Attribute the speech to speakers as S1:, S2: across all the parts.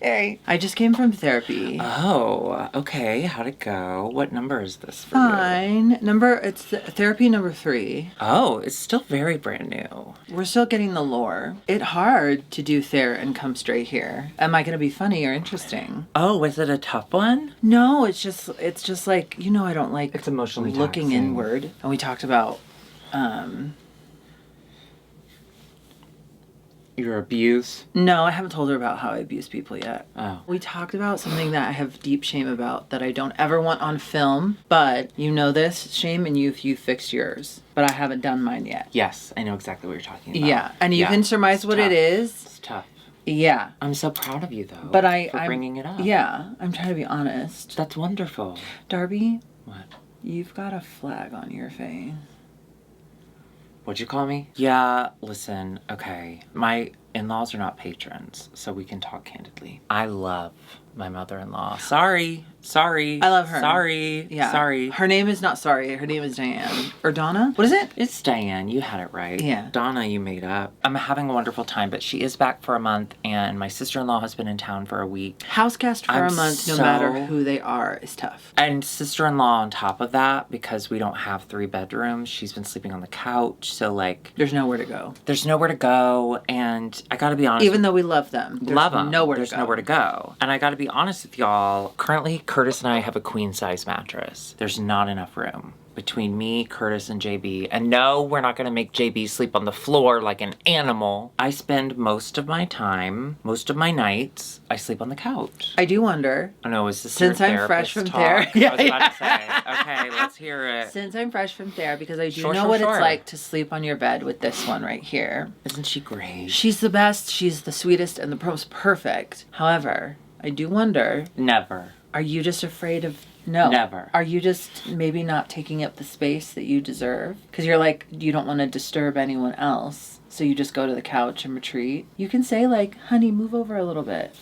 S1: okay. I just came from therapy.
S2: Oh, okay. How'd it go? What number is this for you?
S1: Fine. It's therapy number 3.
S2: Oh, it's still very brand new.
S1: We're still getting the lore. It's hard to do ther and come straight here. Am I going to be funny or interesting?
S2: Oh, was it a tough one?
S1: No, it's just like, I don't like
S2: It's emotionally
S1: looking
S2: taxing.
S1: inward. And we talked about
S2: your abuse?
S1: No, I haven't told her about how I abuse people yet.
S2: Oh.
S1: We talked about something that I have deep shame about that I don't ever want on film, but you know this shame and you fixed yours, but I haven't done mine yet.
S2: Yes, I know exactly what you're talking about.
S1: Yeah, and you can surmise what it is.
S2: It's tough.
S1: Yeah.
S2: I'm so proud of you though.
S1: But
S2: for bringing it up.
S1: Yeah, I'm trying to be honest.
S2: That's wonderful.
S1: Darby,
S2: What?
S1: you've got a flag on your face.
S2: What'd you call me? Yeah, listen, okay. My in-laws are not patrons, so we can talk candidly. I love my mother-in-law. Sorry.
S1: I love her.
S2: Sorry.
S1: Yeah.
S2: Sorry.
S1: Her name is not sorry. Her name is Diane. Or Donna? What is it?
S2: It's Diane. You had it right.
S1: Yeah.
S2: Donna, you made up. I'm having a wonderful time, but she is back for a month, and my sister-in-law has been in town for a week.
S1: House guest for a month, no matter who they are, is tough.
S2: And sister-in-law on top of that, because we don't have 3 bedrooms, she's been sleeping on the couch, so like...
S1: There's nowhere to go.
S2: There's nowhere to go, and I gotta be honest...
S1: Even though we love them.
S2: Love them.
S1: Nowhere
S2: There's
S1: to go.
S2: nowhere to go. And I gotta be honest with y'all, currently Curtis and I have a queen-size mattress. There's not enough room between me, Curtis, and JB. And no, we're not gonna make JB sleep on the floor like an animal. I spend most of my time, most of my nights, I sleep on the couch.
S1: I do wonder.
S2: I know, is this
S1: Since
S2: your
S1: I'm fresh from
S2: therapist
S1: there.
S2: talk? I was about to say, okay, let's hear it.
S1: Since I'm fresh from there, because I do
S2: Sure,
S1: know
S2: sure,
S1: what
S2: sure.
S1: it's like to sleep on your bed with this one right here.
S2: Isn't she great?
S1: She's the best, she's the sweetest, and the most perfect. However, I do wonder,
S2: Never.
S1: are you just afraid of... No.
S2: Never.
S1: Are you just maybe not taking up the space that you deserve? Because you're like, you don't want to disturb anyone else. So you just go to the couch and retreat. You can say like, honey, move over a little bit.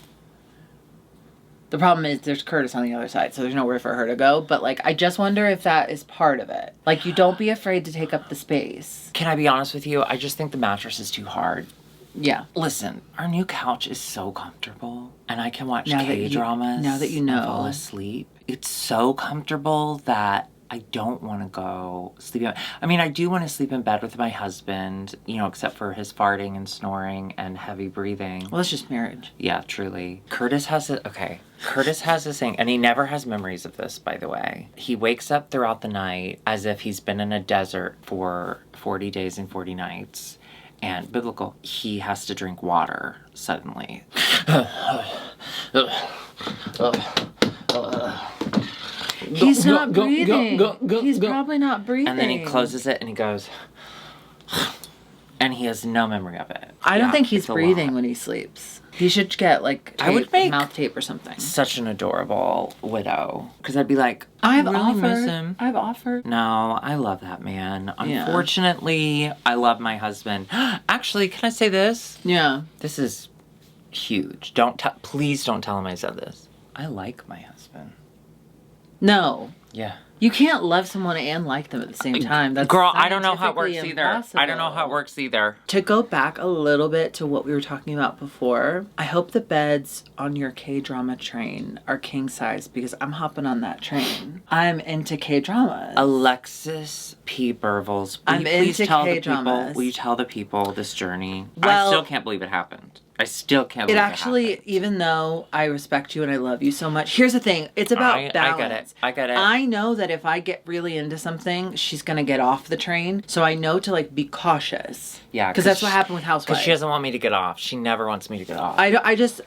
S1: The problem is there's Curtis on the other side, so there's nowhere for her to go. But like, I just wonder if that is part of it. Like, you don't be afraid to take up the space.
S2: Can I be honest with you? I just think the mattress is too hard.
S1: Yeah.
S2: Listen, our new couch is so comfortable, and I can watch
S1: Now that
S2: K-dramas
S1: now that you know.
S2: and fall asleep. It's so comfortable that I don't want to go sleep. I mean, I do want to sleep in bed with my husband, except for his farting and snoring and heavy breathing.
S1: Well, it's just marriage.
S2: Yeah, truly. Curtis has this thing, and he never has memories of this, by the way. He wakes up throughout the night as if he's been in a desert for 40 days and 40 nights. And biblical, he has to drink water suddenly.
S1: He's not breathing. He's probably not breathing.
S2: And then he closes it and he goes, and he has no memory of it.
S1: I don't think he's
S2: it's a
S1: breathing
S2: lot.
S1: when he sleeps. He should get like tape,
S2: I would make
S1: mouth tape or something.
S2: Such an adorable widow. Because I'd be like,
S1: I've
S2: really miss
S1: offered.
S2: him.
S1: I've offered.
S2: No, I love that man.
S1: Yeah.
S2: Unfortunately, I love my husband. Actually, can I say this?
S1: Yeah.
S2: This is huge. Please don't tell him I said this. I like my husband.
S1: No.
S2: Yeah.
S1: You can't love someone and like them at the same time. That's
S2: Girl, I don't know how it works
S1: scientifically
S2: either.
S1: impossible.
S2: I don't know how it works either.
S1: To go back a little bit to what we were talking about before, I hope the beds on your K-drama train are king size because I'm hopping on that train. I'm into K-dramas.
S2: Alexis P. Burvels, will you tell the people this journey?
S1: Well,
S2: I still can't believe it happened. I still can't believe it happened.
S1: Even though I respect you and I love you so much, here's the thing. It's about balance.
S2: I get it.
S1: I know that if I get really into something, she's going to get off the train. So I know to like be cautious.
S2: Yeah.
S1: Because that's what happened with Housewives.
S2: Because she doesn't want me to get off. She never wants me to get off.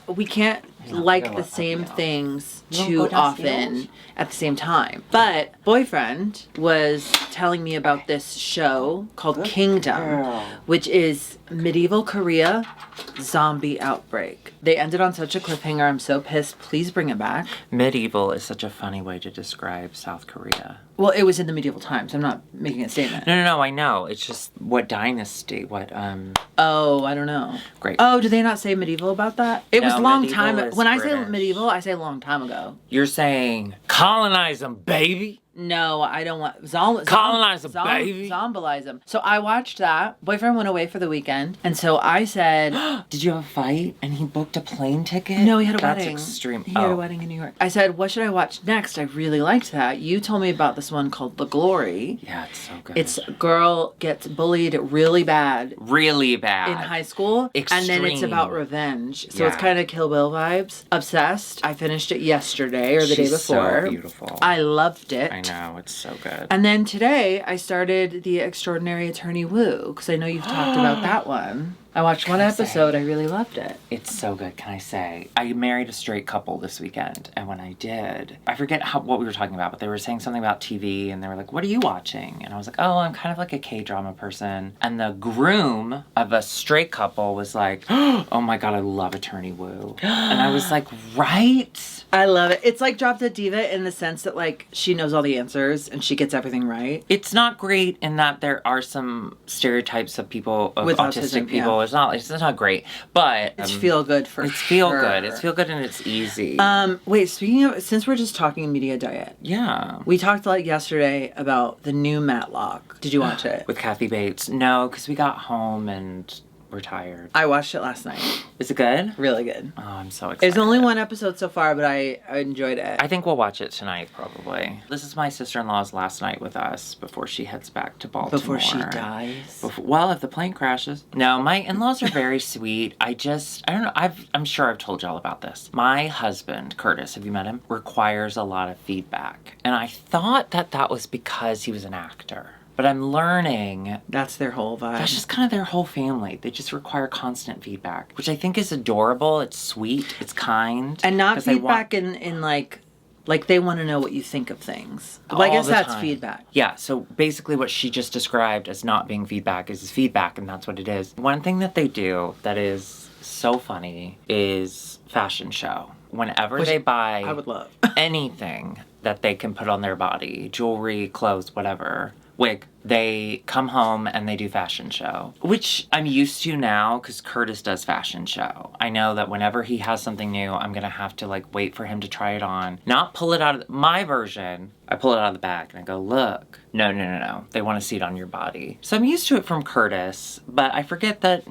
S1: We can't like the same things too often at the same time. But boyfriend was telling me about this show called Kingdom, which is medieval Korea zombie outbreak. They ended on such a cliffhanger. I'm so pissed. Please bring it back.
S2: Medieval is such a funny way to describe South Korea.
S1: Well, it was in the medieval times. I'm not making a statement.
S2: No, I know. It's just what dynasty,
S1: Oh, I don't know.
S2: Great.
S1: Oh, do they not say medieval about that? It was a long time.
S2: medieval is
S1: When I say
S2: British.
S1: medieval, I say a long time ago.
S2: You're saying colonize them, baby.
S1: No, I don't want
S2: Colonize 'em, baby.
S1: Zombalize them. So I watched that. Boyfriend went away for the weekend, and so I said,
S2: Did you have a fight and he booked a plane ticket?
S1: "No, he had a
S2: That's
S1: wedding.
S2: extreme.
S1: He had a wedding in New York." I said, "What should I watch next?" I really liked that. You told me about this one called The Glory.
S2: Yeah, it's so good.
S1: It's a girl gets bullied really bad
S2: really bad.
S1: in high school, and then it's
S2: Extreme.
S1: about revenge. So it's
S2: Yeah.
S1: kind of Kill Bill vibes. Obsessed. I finished it yesterday or the day
S2: She's
S1: before.
S2: so beautiful.
S1: I loved it.
S2: I know, it's so good.
S1: And then today I started The Extraordinary Attorney Woo because I know you've talked about that one. I watched one episode. I really loved it.
S2: It's so good, can I say? I married a straight couple this weekend, and when I did, I forget what we were talking about, but they were saying something about TV, and they were like, "What are you watching?" And I was like, "Oh, I'm kind of like a K-drama person." And the groom of a straight couple was like, "Oh my god, I love Attorney Woo." And I was like, right?
S1: I love it. It's like Drop Dead Diva in the sense that like she knows all the answers and she gets everything right.
S2: It's not great in that there are some stereotypes of people, of
S1: With
S2: autistic
S1: autism,
S2: people.
S1: yeah.
S2: It's not great, but
S1: It's feel good for
S2: it's feel
S1: sure.
S2: good. It's feel good and it's easy.
S1: Wait, speaking of, since we're just talking media diet,
S2: yeah.
S1: we talked like yesterday about the new Matlock. Did you watch it?
S2: With Kathy Bates. No, because we got home and we're tired.
S1: I watched it last night.
S2: Is it good?
S1: Really good.
S2: Oh, I'm so excited.
S1: There's only one episode so far, but I enjoyed it.
S2: I think we'll watch it tonight, probably. This is my sister-in-law's last night with us before she heads back to Baltimore.
S1: Before she dies.
S2: Well, if the plane crashes. No, my in-laws are very sweet. I don't know. I'm sure I've told y'all about this. My husband, Curtis, have you met him? Requires a lot of feedback. And I thought that was because he was an actor. But I'm learning
S1: That's their whole vibe.
S2: that's just kind of their whole family. They just require constant feedback, which I think is adorable. It's sweet. It's kind.
S1: and not
S2: 'cause they
S1: feedback
S2: want-
S1: in like they want to know what you think of things. Well, I
S2: all
S1: guess
S2: the
S1: that's
S2: time.
S1: feedback.
S2: Yeah, so basically what she just described as not being feedback is feedback, and that's what it is. One thing that they do that is so funny is fashion show. Whenever
S1: Which
S2: they buy
S1: I would love.
S2: anything that they can put on their body, jewelry, clothes, whatever, wig, they come home and they do fashion show, which I'm used to now because Curtis does fashion show. I know that whenever he has something new, I'm gonna have to like wait for him to try it on, not pull it out of my version. I pull it out of the bag and I go, look. No. They want to see it on your body. So I'm used to it from Curtis, but I forget that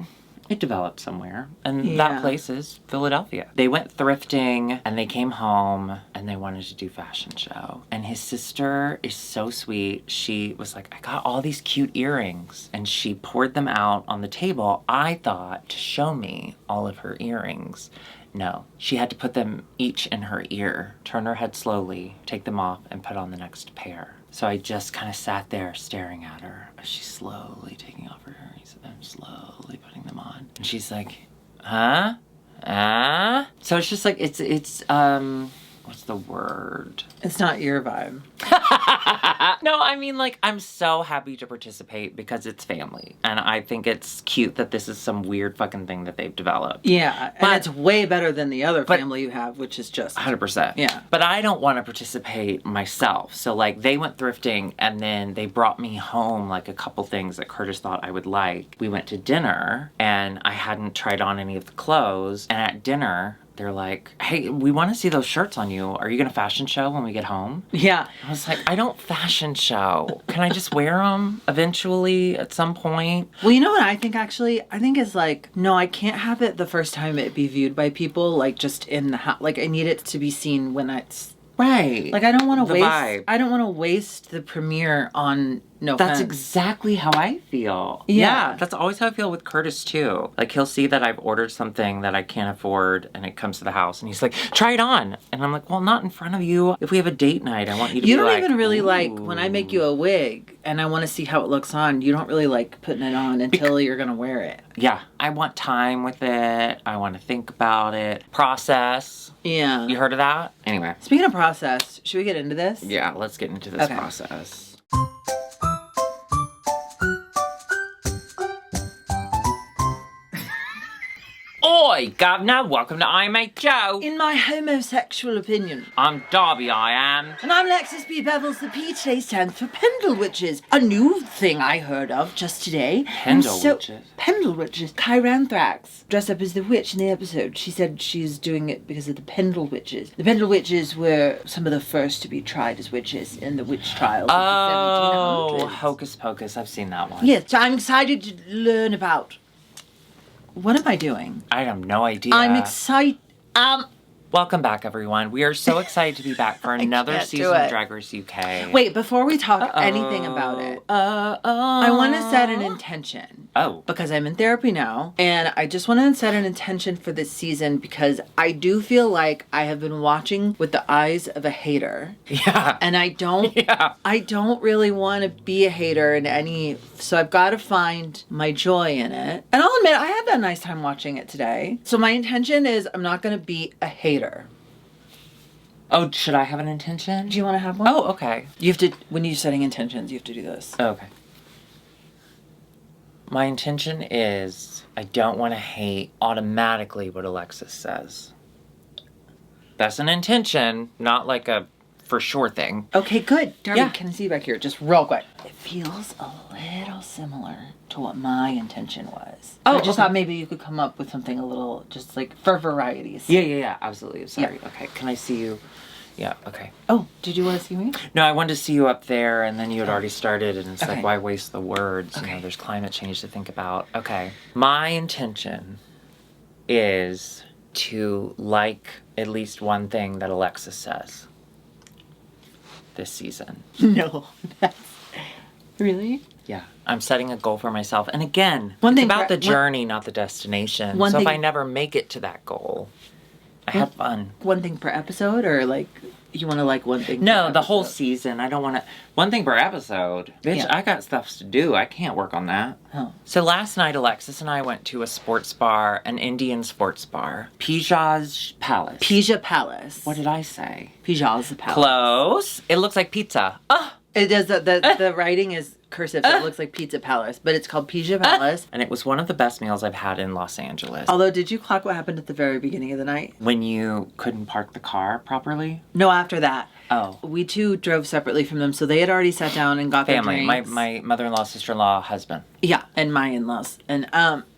S2: it developed somewhere, and
S1: Yeah.
S2: that place is Philadelphia. They went thrifting, and they came home, and they wanted to do fashion show. And his sister is so sweet. She was like, I got all these cute earrings, and she poured them out on the table, I thought, to show me all of her earrings. No, she had to put them each in her ear, turn her head slowly, take them off, and put on the next pair. So I just kind of sat there staring at her as she's slowly taking off her earrings and slowly putting them on. And she's like, huh? So it's just like, it's what's the word?
S1: It's not your vibe.
S2: No, I mean, like, I'm so happy to participate because it's family. And I think it's cute that this is some weird fucking thing that they've developed.
S1: Yeah, and
S2: But-
S1: it's way better than the other
S2: but-
S1: family you have, which is just
S2: 100%.
S1: Yeah.
S2: But I don't want to participate myself. So, like, they went thrifting and then they brought me home, like, a couple things that Curtis thought I would like. We went to dinner and I hadn't tried on any of the clothes. And at dinner, they're like, hey, we want to see those shirts on you. Are you going to fashion show when we get home?
S1: Yeah.
S2: I was like, I don't fashion show. Can I just wear them eventually at some point?
S1: Well, you know what I think actually? I think is like, no, I can't have it the first time it be viewed by people, like just in the house. Like I need it to be seen when it's
S2: Right.
S1: like I don't want to
S2: The
S1: waste.
S2: vibe.
S1: I don't want to waste the premiere on no.
S2: That's
S1: offense.
S2: exactly how I feel.
S1: Yeah.
S2: That's always how I feel with Curtis too. Like he'll see that I've ordered something that I can't afford and it comes to the house and he's like, try it on. And I'm like, well, not in front of you. If we have a date night, I want you to
S1: You
S2: be
S1: don't
S2: like,
S1: even really
S2: ooh.
S1: like when I make you a wig and I want to see how it looks on. You don't really like putting it on until you're gonna wear it.
S2: Yeah. I want time with it. I want to think about it. Process.
S1: Yeah.
S2: You heard of that? Anyway.
S1: Speaking of process, should we get into this?
S2: Yeah, let's get into this
S1: Okay.
S2: process. Oi, governor, welcome to I Mate Joe.
S1: In my homosexual opinion.
S2: I'm Darby, I am.
S1: And I'm Lexis B. Bevels. The P today stands for Pendle Witches. A new thing I heard of just today.
S2: Pendle Witches?
S1: Pendle Witches. Chiranthrax dressed up as the witch in the episode. She said she's doing it because of the Pendle Witches. The Pendle Witches were some of the first to be tried as witches in the witch trials of the 1700s.
S2: Hocus Pocus, I've seen that one.
S1: Yes, so I'm excited to learn about... What am I doing?
S2: I have no idea.
S1: I'm excited.
S2: Welcome back, everyone. We are so excited to be back for another
S1: can't do
S2: season of
S1: it.
S2: Drag Race UK.
S1: Wait, before we talk anything about it, I want to set an intention.
S2: Oh.
S1: Because I'm in therapy now, and I just want to set an intention for this season because I do feel like I have been watching with the eyes of a hater.
S2: Yeah.
S1: And I don't really want to be a hater in any, so I've got to find my joy in it. And I'll admit, I had a nice time watching it today. So my intention is I'm not going to be a hater.
S2: Oh, should I have an intention?
S1: Do you want to have one?
S2: Oh, okay.
S1: You have to, when you're setting intentions, you have to do this.
S2: Oh, okay. My intention is I don't want to hate automatically what Alexis says. That's an intention, not like a for sure thing.
S1: Okay, good. Darby,
S2: Yeah.
S1: can I see you back here? Just real quick. It feels a little similar to what my intention was.
S2: Oh,
S1: I just
S2: okay.
S1: thought maybe you could come up with something a little, just like for varieties.
S2: Yeah, absolutely. Sorry.
S1: Yeah.
S2: Okay, can I see you? Yeah, okay.
S1: Oh, did you want to see me?
S2: No, I wanted to see you up there, and then you had already started, and it's
S1: Okay.
S2: like, why waste the words? You
S1: Okay.
S2: know, there's climate change to think about. Okay. My intention is to like at least one thing that Alexis says this season.
S1: No. Really?
S2: Yeah. I'm setting a goal for myself. And again,
S1: One
S2: it's
S1: thing
S2: about
S1: for-
S2: the journey, not the destination.
S1: One
S2: So if
S1: thing-
S2: I never make it to that goal, I have fun.
S1: One thing per episode, or like, you want to like one thing
S2: No,
S1: per
S2: the whole
S1: episode?
S2: season. I don't want to. One thing per episode. Bitch,
S1: Yeah.
S2: I got stuff to do. I can't work on that.
S1: Oh.
S2: So last night, Alexis and I went to a sports bar, an Indian sports bar. Pijaz Palace.
S1: Pija Palace.
S2: What did I say?
S1: Pija's Palace.
S2: Close. It looks like pizza. Oh.
S1: It does, the writing is cursive, so it looks like Pizza Palace, but it's called Pija Palace.
S2: And it was one of the best meals I've had in Los Angeles.
S1: Although, did you clock what happened at the very beginning of the night?
S2: When you couldn't park the car properly?
S1: No, after that.
S2: Oh.
S1: We too drove separately from them, so they had already sat down and got
S2: Family.
S1: their drinks.
S2: My mother-in-law, sister-in-law, husband.
S1: Yeah, and my in-laws. And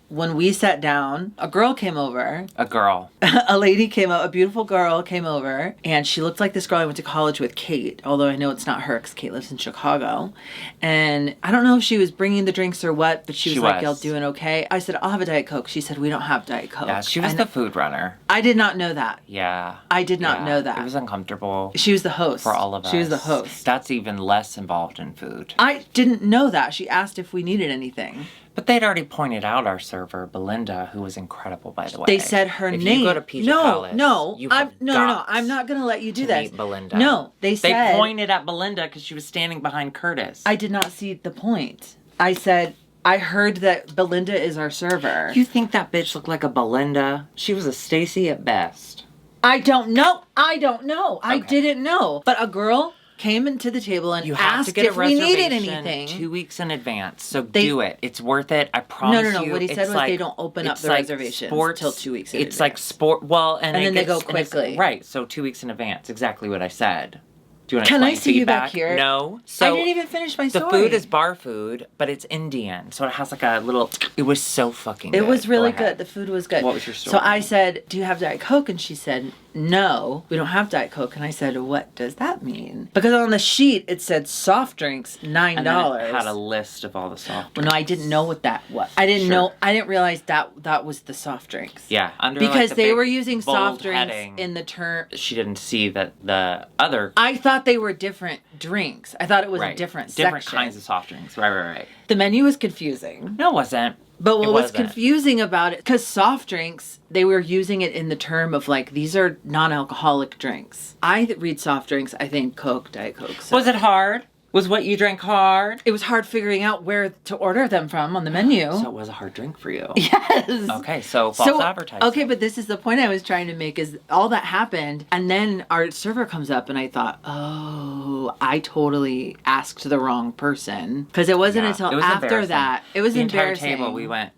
S1: when we sat down, a girl came over.
S2: A girl.
S1: A lady came out, a beautiful girl came over, and she looked like this girl I went to college with, Kate, although I know it's not her because Kate lives in Chicago. And I don't know if she was bringing the drinks or what, but she was like, y'all doing okay? I said, I'll have a Diet Coke. She said, we don't have Diet Coke.
S2: Yeah, she was
S1: And
S2: the food runner.
S1: I did not know that.
S2: Yeah.
S1: I did not know that.
S2: It was uncomfortable
S1: She was the host.
S2: for all of us.
S1: She was the host.
S2: That's even less involved in food.
S1: I didn't know that. She asked if we needed anything.
S2: But they'd already pointed out our server, Belinda, who was incredible, by the way.
S1: They said her
S2: if
S1: name.
S2: you go to Pizza Palace, you have
S1: No.
S2: got
S1: I'm not going to let you do
S2: to
S1: that.
S2: meet Belinda.
S1: No, they said.
S2: They pointed at Belinda because she was standing behind Curtis.
S1: I did not see the point. I said, I heard that Belinda is our server.
S2: You think that bitch looked like a Belinda? She was a Stacy at best.
S1: I don't know. I
S2: Okay.
S1: didn't know. But a girl came into the table and
S2: You have
S1: asked
S2: to get
S1: if
S2: a
S1: we
S2: reservation
S1: needed anything.
S2: 2 weeks in advance. So do it. It's worth it. I
S1: No,
S2: promise
S1: no.
S2: you.
S1: What he said
S2: It's
S1: was
S2: like-
S1: they don't open up
S2: it's
S1: the
S2: like
S1: reservations
S2: sports-
S1: till 2 weeks in
S2: It's like
S1: advance.
S2: sport. Well, and
S1: then
S2: it
S1: they go
S2: gets- and it's-
S1: quickly.
S2: Right. So 2 weeks in advance. Exactly what I said. Do you want to
S1: Can I
S2: explain
S1: see you back
S2: feedback?
S1: here?
S2: No.
S1: I
S2: So
S1: didn't even finish my
S2: the
S1: story.
S2: food is bar food, but it's Indian, so it has like a little. It was so fucking good.
S1: It was really
S2: Go
S1: good.
S2: ahead.
S1: The food was good.
S2: What was your story?
S1: So I said, do you have Diet Coke? And she said, no, we don't have Diet Coke. And I said, what does that mean? Because on the sheet, it said soft drinks, $9.
S2: And then it had a list of all the soft.
S1: Well, no, I didn't know what that was. I didn't
S2: Sure.
S1: know. I didn't realize that was the soft drinks.
S2: Yeah, under
S1: Because
S2: like, the
S1: they
S2: big,
S1: were using
S2: bold
S1: soft drinks
S2: heading,
S1: in the term.
S2: She didn't see that the other.
S1: I thought they were different drinks. I thought it was
S2: right,
S1: a different
S2: different
S1: section.
S2: kinds of soft drinks. Right.
S1: The menu was confusing.
S2: No, it wasn't.
S1: But what
S2: It
S1: was
S2: wasn't.
S1: confusing about it, because soft drinks, they were using it in the term of like, these are non-alcoholic drinks. I read soft drinks, I think Coke, Diet Coke. So.
S2: Was it hard? Was what you drank hard?
S1: It was hard figuring out where to order them from on the menu.
S2: So it was a hard drink for you.
S1: Yes.
S2: Okay, so false advertising.
S1: Okay, but this is the point I was trying to make is all that happened and then our server comes up and I thought, oh, I totally asked the wrong person. Because it wasn't
S2: Yeah,
S1: until
S2: it was
S1: after
S2: embarrassing.
S1: that. It was
S2: the
S1: embarrassing.
S2: entire table we went.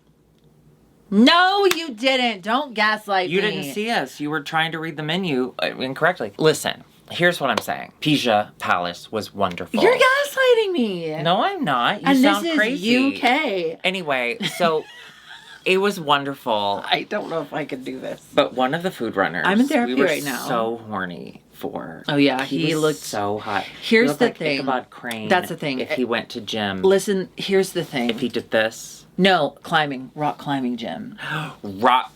S1: No, you didn't. Don't gaslight
S2: You
S1: me.
S2: didn't see us. You were trying to read the menu incorrectly. Listen, here's what I'm saying. Pisa Palace was wonderful.
S1: You're gaslighting me.
S2: No, I'm not. You
S1: and
S2: sound
S1: this is
S2: crazy.
S1: UK.
S2: Anyway, so it was wonderful.
S1: I don't know if I could do this.
S2: But one of the food runners,
S1: I'm in therapy
S2: we were
S1: right now.
S2: so horny for.
S1: Oh yeah,
S2: he
S1: looked
S2: so hot.
S1: Here's
S2: he looked
S1: the
S2: like
S1: thing.
S2: Ichabod Crane.
S1: That's the thing.
S2: If he went to gym.
S1: Listen, here's the thing.
S2: If he did this.
S1: No, climbing, rock climbing gym.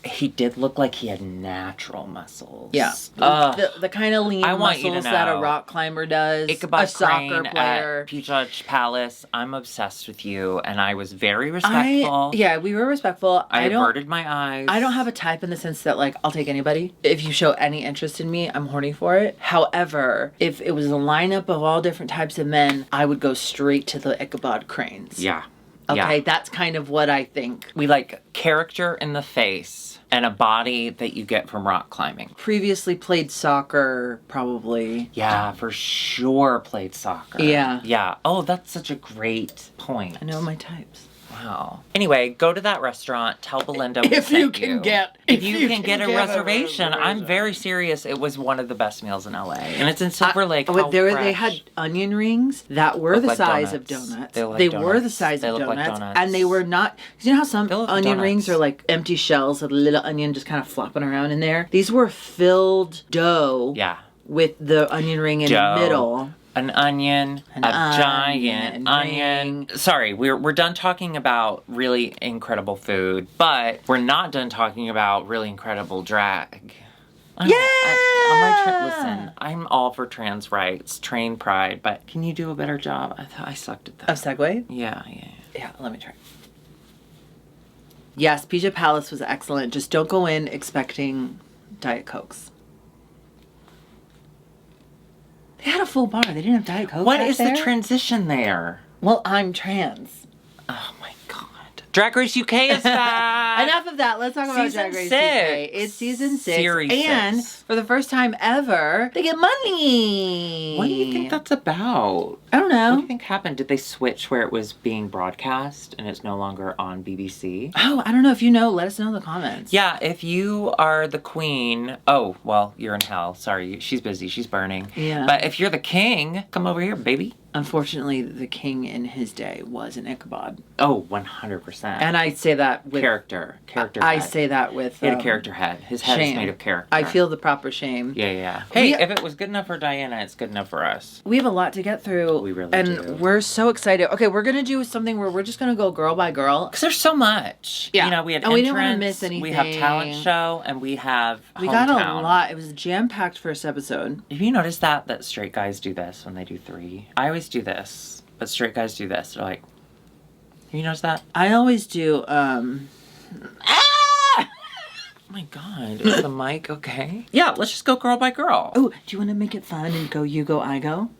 S2: He did look like he had natural muscles.
S1: Yeah. The kind of lean
S2: I want you to
S1: muscles that a
S2: know.
S1: rock climber does.
S2: Ichabod
S1: a soccer
S2: Crane
S1: player.
S2: at Pisa Palace. I'm obsessed with you, and I was very respectful.
S1: Yeah, we were respectful.
S2: I averted my eyes.
S1: I don't have a type in the sense that, like, I'll take anybody. If you show any interest in me, I'm horny for it. However, if it was a lineup of all different types of men, I would go straight to the Ichabod Cranes.
S2: Yeah.
S1: Okay,
S2: Yeah.
S1: that's kind of what I think.
S2: We like character in the face and a body that you get from rock climbing.
S1: Previously played soccer, probably.
S2: Yeah, for sure played soccer.
S1: Yeah.
S2: Yeah. Oh, that's such a great point.
S1: I know my types.
S2: Wow. Anyway, go to that restaurant. Tell Belinda we
S1: If
S2: sent
S1: you can get-
S2: If you can get a reservation. I'm very serious. It was one of the best meals in LA. And it's in Silver Lake. How
S1: They
S2: fresh.
S1: had onion rings that were
S2: Look
S1: the
S2: like
S1: size
S2: donuts.
S1: of donuts.
S2: They look like
S1: They were the
S2: donuts.
S1: size
S2: They
S1: of
S2: look like
S1: donuts.
S2: donuts.
S1: And they were not, you know how some
S2: They look like
S1: onion
S2: donuts.
S1: rings are like empty shells with a little onion just kind of flopping around in there? These were filled dough
S2: Yeah.
S1: with the onion ring in
S2: Dough.
S1: the middle.
S2: An onion,
S1: An
S2: a
S1: onion
S2: giant onion.
S1: ring.
S2: Sorry, we're done talking about really incredible food, but we're not done talking about really incredible drag. Listen, I'm all for trans rights, train pride, but can you do a better job? I thought I sucked at that.
S1: Of Segway?
S2: Yeah.
S1: Yeah, let me try. Yes, Pisa Palace was excellent. Just don't go in expecting Diet Cokes. They had a full bar. They didn't have Diet Coke.
S2: What
S1: back
S2: is
S1: there?
S2: the transition there?
S1: Well, I'm trans.
S2: Oh my God. Drag Race UK is back.
S1: Enough of that. Let's talk about
S2: Season
S1: Drag Race
S2: 6.
S1: UK. It's season 6.
S2: Series
S1: and
S2: 6.
S1: for the first time ever, they get money.
S2: What do you think that's about?
S1: I don't know.
S2: What do you think happened? Did they switch where it was being broadcast and it's no longer on BBC?
S1: Oh, I don't know. If you know, let us know in the comments.
S2: Yeah, if you are the queen, oh, well, you're in hell. Sorry, she's busy. She's burning.
S1: Yeah.
S2: But if you're the king, come over here, baby.
S1: Unfortunately, the king in his day was an Ichabod.
S2: Oh, 100%.
S1: And I say that with...
S2: Character
S1: I
S2: head.
S1: say that with...
S2: He had a character head. His head is
S1: shame.
S2: made of character.
S1: I feel the proper shame.
S2: Yeah. Hey,
S1: We-
S2: if it was good enough for Diana, it's good enough for us.
S1: We have a lot to get through.
S2: We really
S1: and
S2: do.
S1: we're so excited. Okay, we're going to do something where we're just going to go girl by girl.
S2: Because there's so much.
S1: Yeah.
S2: You know, we had
S1: And we didn't wanna
S2: entrance,
S1: miss
S2: we have talent
S1: anything.
S2: show, and we have
S1: We got a
S2: hometown.
S1: lot. It was a jam-packed first episode.
S2: Have you noticed that straight guys do this when they do 3? I always do this, but straight guys do this. They're like, have you noticed that?
S1: I always do,
S2: Oh my God, is the mic okay? Yeah, let's just go girl by girl.
S1: Oh, do you want to make it fun and go you go, I go?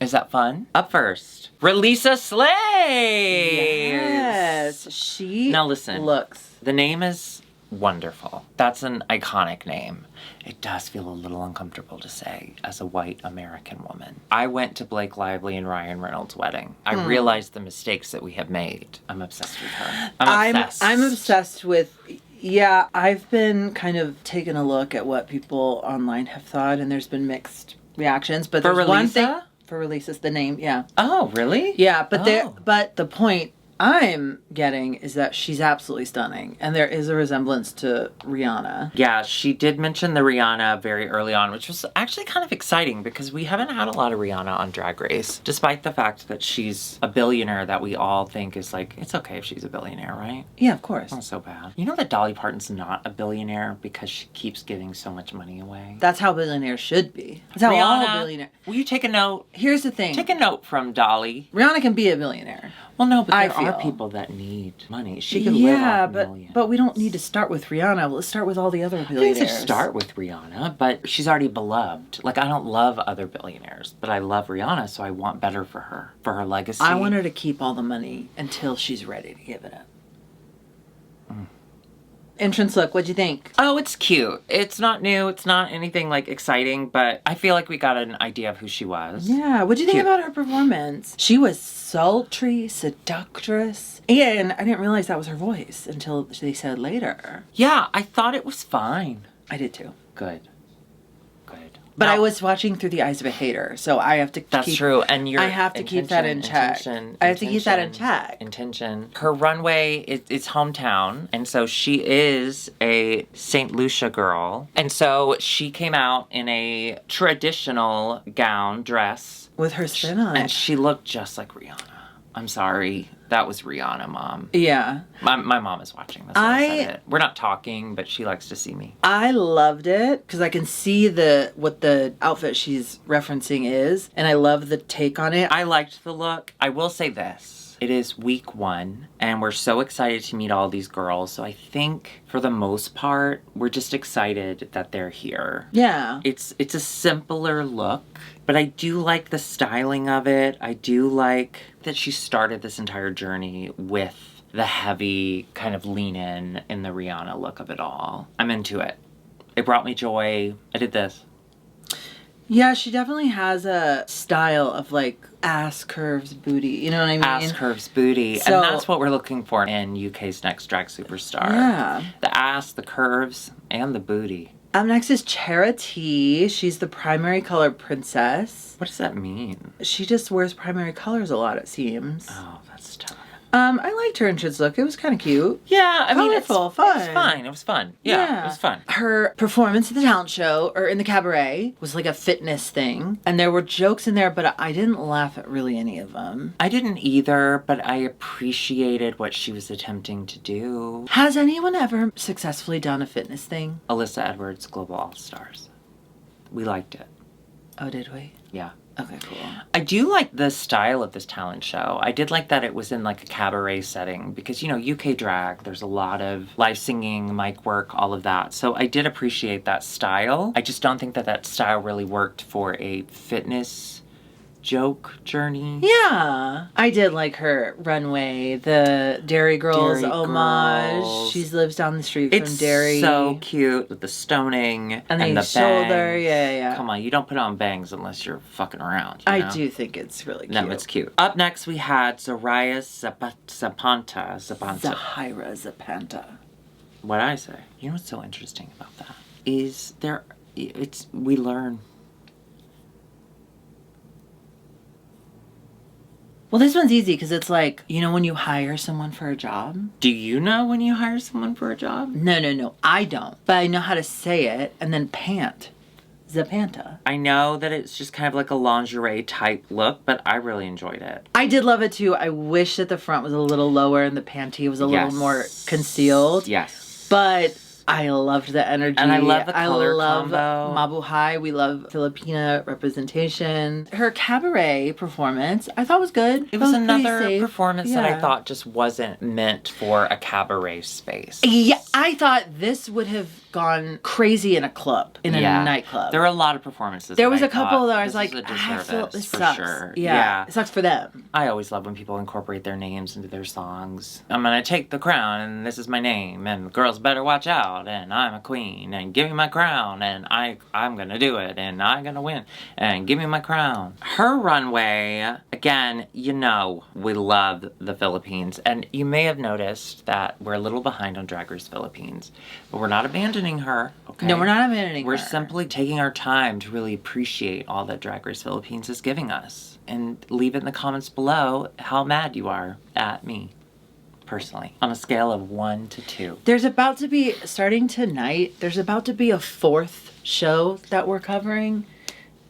S2: Is that fun? Up first, Releasa Slays.
S1: Yes. She
S2: Now listen.
S1: looks.
S2: The name is wonderful. That's an iconic name. It does feel a little uncomfortable to say as a white American woman. I went to Blake Lively and Ryan Reynolds' wedding. I realized the mistakes that we have made. I'm obsessed with her. I'm obsessed.
S1: I'm obsessed with. Yeah, I've been kind of taking a look at what people online have thought, and there's been mixed reactions. But
S2: For
S1: there's one
S2: Releasa?
S1: thing for Releasa's the name. Yeah,
S2: Oh, really?
S1: yeah. But
S2: Oh.
S1: but the point I'm getting is that she's absolutely stunning, and there is a resemblance to Rihanna.
S2: Yeah, she did mention the Rihanna very early on, which was actually kind of exciting because we haven't had a lot of Rihanna on Drag Race, despite the fact that she's a billionaire that we all think is like, it's okay if she's a billionaire, right?
S1: Yeah, of course.
S2: Not so bad. You know that Dolly Parton's not a billionaire because she keeps giving so much money away?
S1: That's how billionaires should be. That's how all billionaires.
S2: Will you take a note?
S1: Here's the thing.
S2: Take a note from Dolly.
S1: Rihanna can be a billionaire.
S2: Well, no, but
S1: I
S2: there are
S1: feel.
S2: people that need money. She could live off millions.
S1: but we don't need to start with Rihanna. Let's start with all the other
S2: I think
S1: billionaires.
S2: to start with Rihanna, but she's already beloved. Like, I don't love other billionaires, but I love Rihanna, so I want better for her legacy.
S1: I want her to keep all the money until she's ready to give it up. Entrance look, what'd you think?
S2: Oh, it's cute. It's not new. It's not anything like exciting, but I feel like we got an idea of who she was.
S1: Yeah, what'd you think
S2: Cute.
S1: about her performance? She was sultry, seductress, and I didn't realize that was her voice until they said later.
S2: Yeah, I thought it was fine.
S1: I did too.
S2: Good.
S1: But
S2: Now-
S1: I was watching through the eyes of a hater, so I have to
S2: That's
S1: keep...
S2: true, and
S1: I have to keep that in check. I have to keep that in check.
S2: Intention. Her runway is hometown, and so she is a St. Lucia girl. And so she came out in a traditional gown, dress.
S1: With her spin on
S2: And
S1: it.
S2: she looked just like Rihanna. I'm sorry. That was Rihanna, Mom.
S1: Yeah.
S2: My mom is watching. That's why I said it. We're not talking, but she likes to see me.
S1: I loved it because I can see what the outfit she's referencing is, and I love the take on it.
S2: I liked the look. I will say this. It is week 1, and we're so excited to meet all these girls. So I think, for the most part, we're just excited that they're here.
S1: Yeah.
S2: It's a simpler look, but I do like the styling of it. I do like that she started this entire journey with the heavy kind of lean in the Rihanna look of it all. I'm into it. It brought me joy. I did this.
S1: Yeah, she definitely has a style of like ass curves booty. You know what I mean?
S2: Ass curves booty.
S1: So-
S2: and that's what we're looking for in UK's Next Drag Superstar.
S1: Yeah.
S2: The ass, the curves, and the booty.
S1: Up next is Charity. She's the primary color princess.
S2: What does that mean?
S1: She just wears primary colors a lot, it seems.
S2: Oh, that's tough.
S1: I liked her entrance look. It was kind of cute.
S2: Yeah, I mean,
S1: Colorful,
S2: it was
S1: fun.
S2: fine. It was fun. Yeah, it was fun.
S1: Her performance at the talent show, or in the cabaret, was like a fitness thing. And there were jokes in there, but I didn't laugh at really any of them.
S2: I didn't either, but I appreciated what she was attempting to do.
S1: Has anyone ever successfully done a fitness thing?
S2: Alyssa Edwards, Global All Stars. We liked it.
S1: Oh, did we?
S2: Yeah.
S1: Okay, cool.
S2: I do like the style of this talent show. I did like that it was in like a cabaret setting because, you know, UK drag, there's a lot of live singing, mic work, all of that. So I did appreciate that style. I just don't think that style really worked for a fitness joke journey.
S1: Yeah. I did like her runway, the Dairy Girls
S2: Dairy
S1: homage.
S2: Girls.
S1: She lives down the street
S2: It's
S1: from Dairy.
S2: so cute with the stoning
S1: And
S2: and
S1: the
S2: the
S1: shoulder.
S2: bangs.
S1: Yeah.
S2: Come on, you don't put on bangs unless you're fucking around. You know?
S1: I do think it's really cute.
S2: No, it's cute. Up next, we had Zahira Zapanta.
S1: Zahira Zapanta.
S2: What did I say? You know what's so interesting about that? Is we learn.
S1: Well, this one's easy because it's like, you know when you hire someone for a job?
S2: Do you know when you hire someone for a job?
S1: No, I don't. But I know how to say it and then pant. Zapanta.
S2: I know that it's just kind of like a lingerie type look, but I really enjoyed it.
S1: I did love it too. I wish that the front was a little lower and the panty was a little more concealed.
S2: Yes.
S1: But I loved the energy.
S2: And I love the color
S1: I love
S2: combo.
S1: Mabuhay. We love Filipina representation. Her cabaret performance, I thought was good.
S2: It was
S1: pretty
S2: another
S1: safe.
S2: performance that I
S1: Yeah.
S2: thought just wasn't meant for a cabaret space.
S1: Yeah, I thought this would have gone crazy in a club, in a nightclub.
S2: There were a lot of performances.
S1: There
S2: that
S1: was
S2: I
S1: a couple
S2: thought,
S1: that I was
S2: this
S1: like,
S2: is a
S1: I feel
S2: disservice,
S1: this
S2: for
S1: sucks.
S2: sure.
S1: Yeah, it sucks for them.
S2: I always love when people incorporate their names into their songs. I'm gonna take the crown, and this is my name, and girls better watch out, and I'm a queen, and give me my crown, and I'm gonna do it, and I'm gonna win, and give me my crown. Her runway, again, you know, we love the Philippines, and you may have noticed that we're a little behind on Drag Race Philippines, but we're not abandoning her, okay?
S1: No, we're not abandoning
S2: We're
S1: her.
S2: simply taking our time to really appreciate all that Drag Race Philippines is giving us. And leave it in the comments below how mad you are at me, personally, on a scale of 1 to 2.
S1: There's about to be, starting tonight, there's about to be a 4th show that we're covering.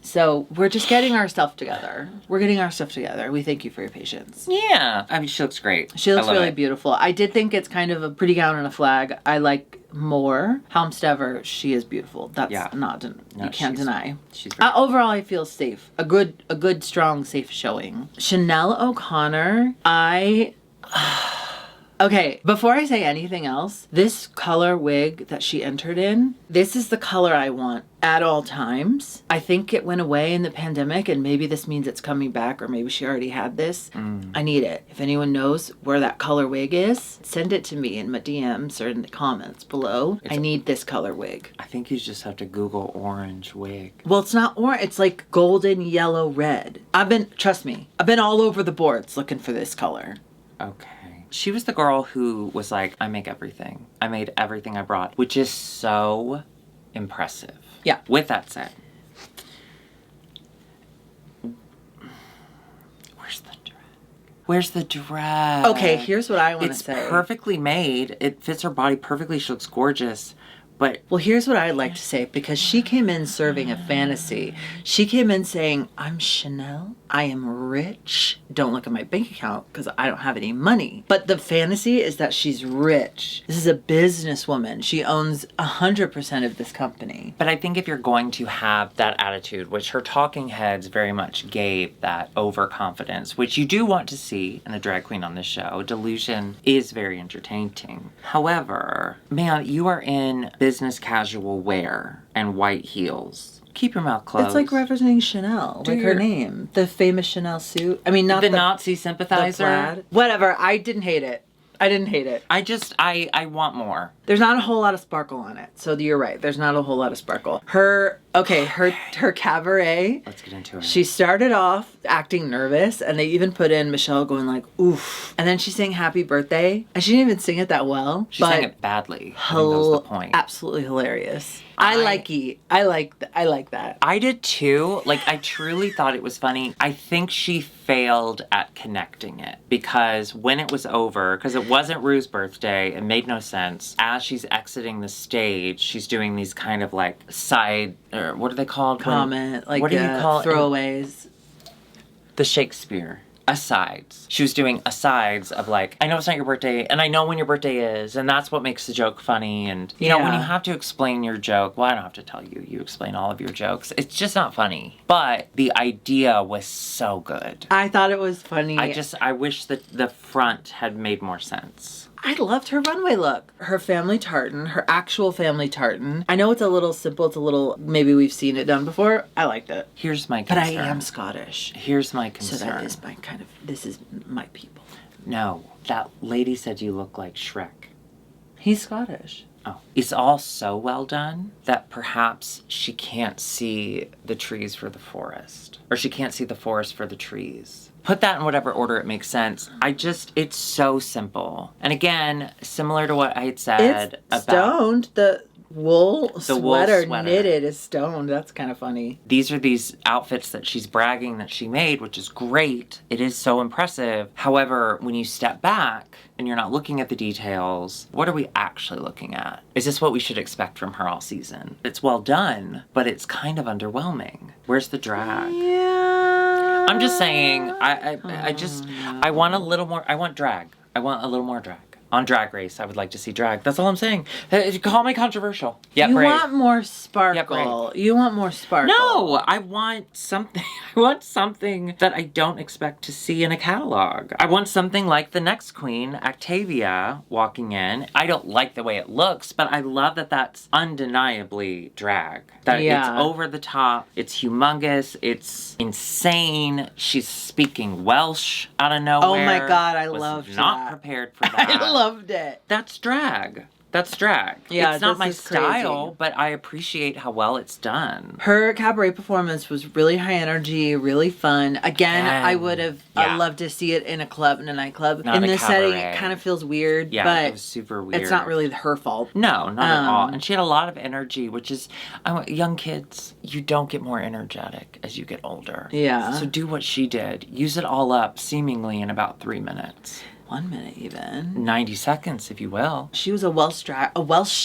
S1: So we're just getting our stuff together. We're getting our stuff together. We thank you for your patience.
S2: Yeah, I mean, she looks great.
S1: She looks
S2: I love
S1: really
S2: it.
S1: beautiful. I did think it's kind of a pretty gown and a flag. I like more. Helmstever, she is beautiful. That's not, you can't deny.
S2: She's very
S1: Overall, I feel safe. A good, strong, safe showing. Chanel O'Connor, Okay, before I say anything else, this color wig that she entered in, this is the color I want at all times. I think it went away in the pandemic, and maybe this means it's coming back, or maybe she already had this. I need it. If anyone knows where that color wig is, send it to me in my DMs or in the comments below. I need this color wig.
S2: I think you just have to Google orange wig.
S1: Well, it's not orange. It's like golden, yellow, red. Trust me, I've been all over the boards looking for this color.
S2: Okay. She was the girl who was like, I make everything. I made everything I brought, which is so impressive.
S1: Yeah.
S2: With that said, where's the drag? Where's the drag?
S1: Okay, here's what I want to say.
S2: It's perfectly made. It fits her body perfectly. She looks gorgeous. But
S1: well, here's what I'd like to say, because she came in serving a fantasy. She came in saying, I'm Chanel. I am rich. Don't look at my bank account because I don't have any money. But the fantasy is that she's rich. This is a businesswoman. She owns 100% of this company.
S2: But I think if you're going to have that attitude, which her talking heads very much gave that overconfidence, which you do want to see in a drag queen on this show, delusion is very entertaining. However, man, you are in business casual wear and white heels. Keep your mouth closed.
S1: It's like representing Chanel, like her name. The famous Chanel suit. I mean, not
S2: the Nazi sympathizer.
S1: The plaid. Whatever. I didn't hate it.
S2: I want more.
S1: There's not a whole lot of sparkle on it. So you're right. There's not a whole lot of sparkle. Her cabaret.
S2: Let's get into it.
S1: She started off acting nervous, and they even put in Michelle going like, oof. And then she sang Happy Birthday. And she didn't even sing it that well.
S2: She sang it badly. I think that was the point.
S1: Absolutely hilarious. I like that.
S2: I did too. Like, I truly thought it was funny. I think she failed at connecting it because when it was over, because it wasn't Rue's birthday, it made no sense. As she's exiting the stage, she's doing these kind of like side, or what are they called?
S1: Comment, like
S2: what do you call it?
S1: Throwaways.
S2: The Shakespeare. Asides. She was doing asides of like, I know it's not your birthday, and I know when your birthday is, and that's what makes the joke funny. And you know, when you have to explain your joke, well, I don't have to tell you. You explain all of your jokes. It's just not funny. But the idea was so good.
S1: I thought it was funny.
S2: I wish that the front had made more sense.
S1: I loved her runway look. Her family tartan, her actual family tartan. I know it's a little simple. It's a little, maybe we've seen it done before. I liked it.
S2: Here's my concern.
S1: But I am Scottish.
S2: Here's my concern.
S1: So that is this is my people.
S2: No, that lady said you look like Shrek.
S1: He's Scottish.
S2: Oh. It's all so well done that perhaps she can't see the trees for the forest. Or she can't see the forest for the trees. Put that in whatever order it makes sense. It's so simple. And again, similar to what I had said
S1: about... stoned. The wool sweater knitted is stoned. That's kind of funny.
S2: These are these outfits that she's bragging that she made, which is great. It is so impressive. However, when you step back and you're not looking at the details, what are we actually looking at? Is this what we should expect from her all season? It's well done, but it's kind of underwhelming. Where's the drag?
S1: Yeah.
S2: I'm just saying, I want a little more, I want drag. I want a little more drag. On Drag Race, I would like to see drag. That's all I'm saying. Call me controversial. Yeah,
S1: you want more sparkle. You want more sparkle.
S2: No, I want something. I want something that I don't expect to see in a catalog. I want something like the next queen, Octavia, walking in. I don't like the way it looks, but I love that that's undeniably drag. That it's over the top. It's humongous. It's insane. She's speaking Welsh out of nowhere.
S1: Oh my God, I loved that.
S2: Not prepared for that.
S1: I loved it.
S2: That's drag. That's drag.
S1: Yeah,
S2: it's not my style,
S1: crazy.
S2: but I appreciate how well it's done.
S1: Her cabaret performance was really high energy, really fun. Again, I would have loved to see it in a club, in a nightclub.
S2: Not
S1: in
S2: a
S1: this
S2: cabaret.
S1: setting, it kind of feels weird,
S2: but it was super weird.
S1: It's not really her fault.
S2: No, not at all. And she had a lot of energy, which is, young kids, you don't get more energetic as you get older.
S1: Yeah.
S2: So do what she did. Use it all up, seemingly in about 3 minutes.
S1: 1 minute even.
S2: 90 seconds, if you will.
S1: She was a Welsh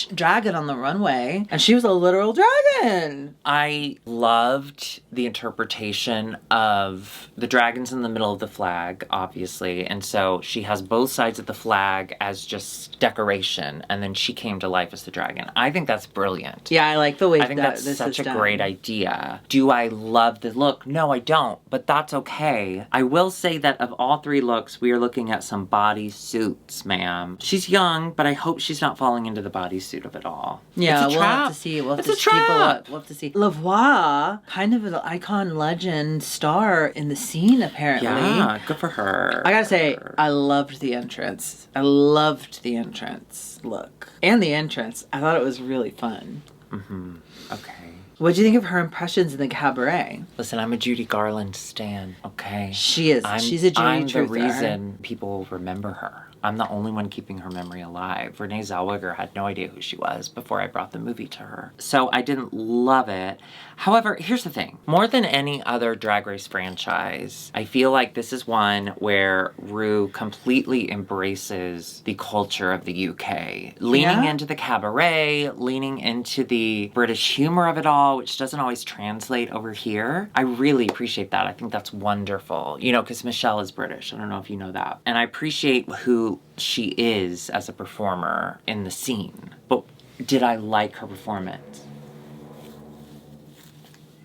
S1: dragon on the runway, and she was a literal dragon.
S2: I loved the interpretation of the dragons in the middle of the flag, obviously, and so she has both sides of the flag as just decoration, and then she came to life as the dragon. I think that's brilliant.
S1: Yeah, I like the way
S2: I think that's such a great idea. Do I love the look? No, I don't, but that's okay. I will say that of all 3 looks, we are looking at some bodysuits, ma'am. She's young, but I hope she's not falling into the bodysuit of it all.
S1: Yeah,
S2: it's a
S1: we'll
S2: trap.
S1: have to see. We'll have
S2: it's
S1: to
S2: a trap.
S1: keep a look. We'll have to see. Lavoie, kind of an icon, legend, star in the scene, apparently.
S2: Yeah, good for her.
S1: I gotta say, I loved the entrance. I loved the entrance look. And the entrance. I thought it was really fun.
S2: Mm-hmm. Okay.
S1: What do you think of her impressions in the cabaret?
S2: Listen, I'm a Judy Garland stan, okay?
S1: She is. She's a Judy
S2: I'm the
S1: truther.
S2: reason people remember her. I'm the only one keeping her memory alive. Renee Zellweger had no idea who she was before I brought the movie to her. So I didn't love it. However, here's the thing. More than any other Drag Race franchise, I feel like this is one where Rue completely embraces the culture of the UK. Leaning into the cabaret, leaning into the British humor of it all, which doesn't always translate over here. I really appreciate that. I think that's wonderful. You know, because Michelle is British. I don't know if you know that. And I appreciate who she is as a performer in the scene. But did I like her performance?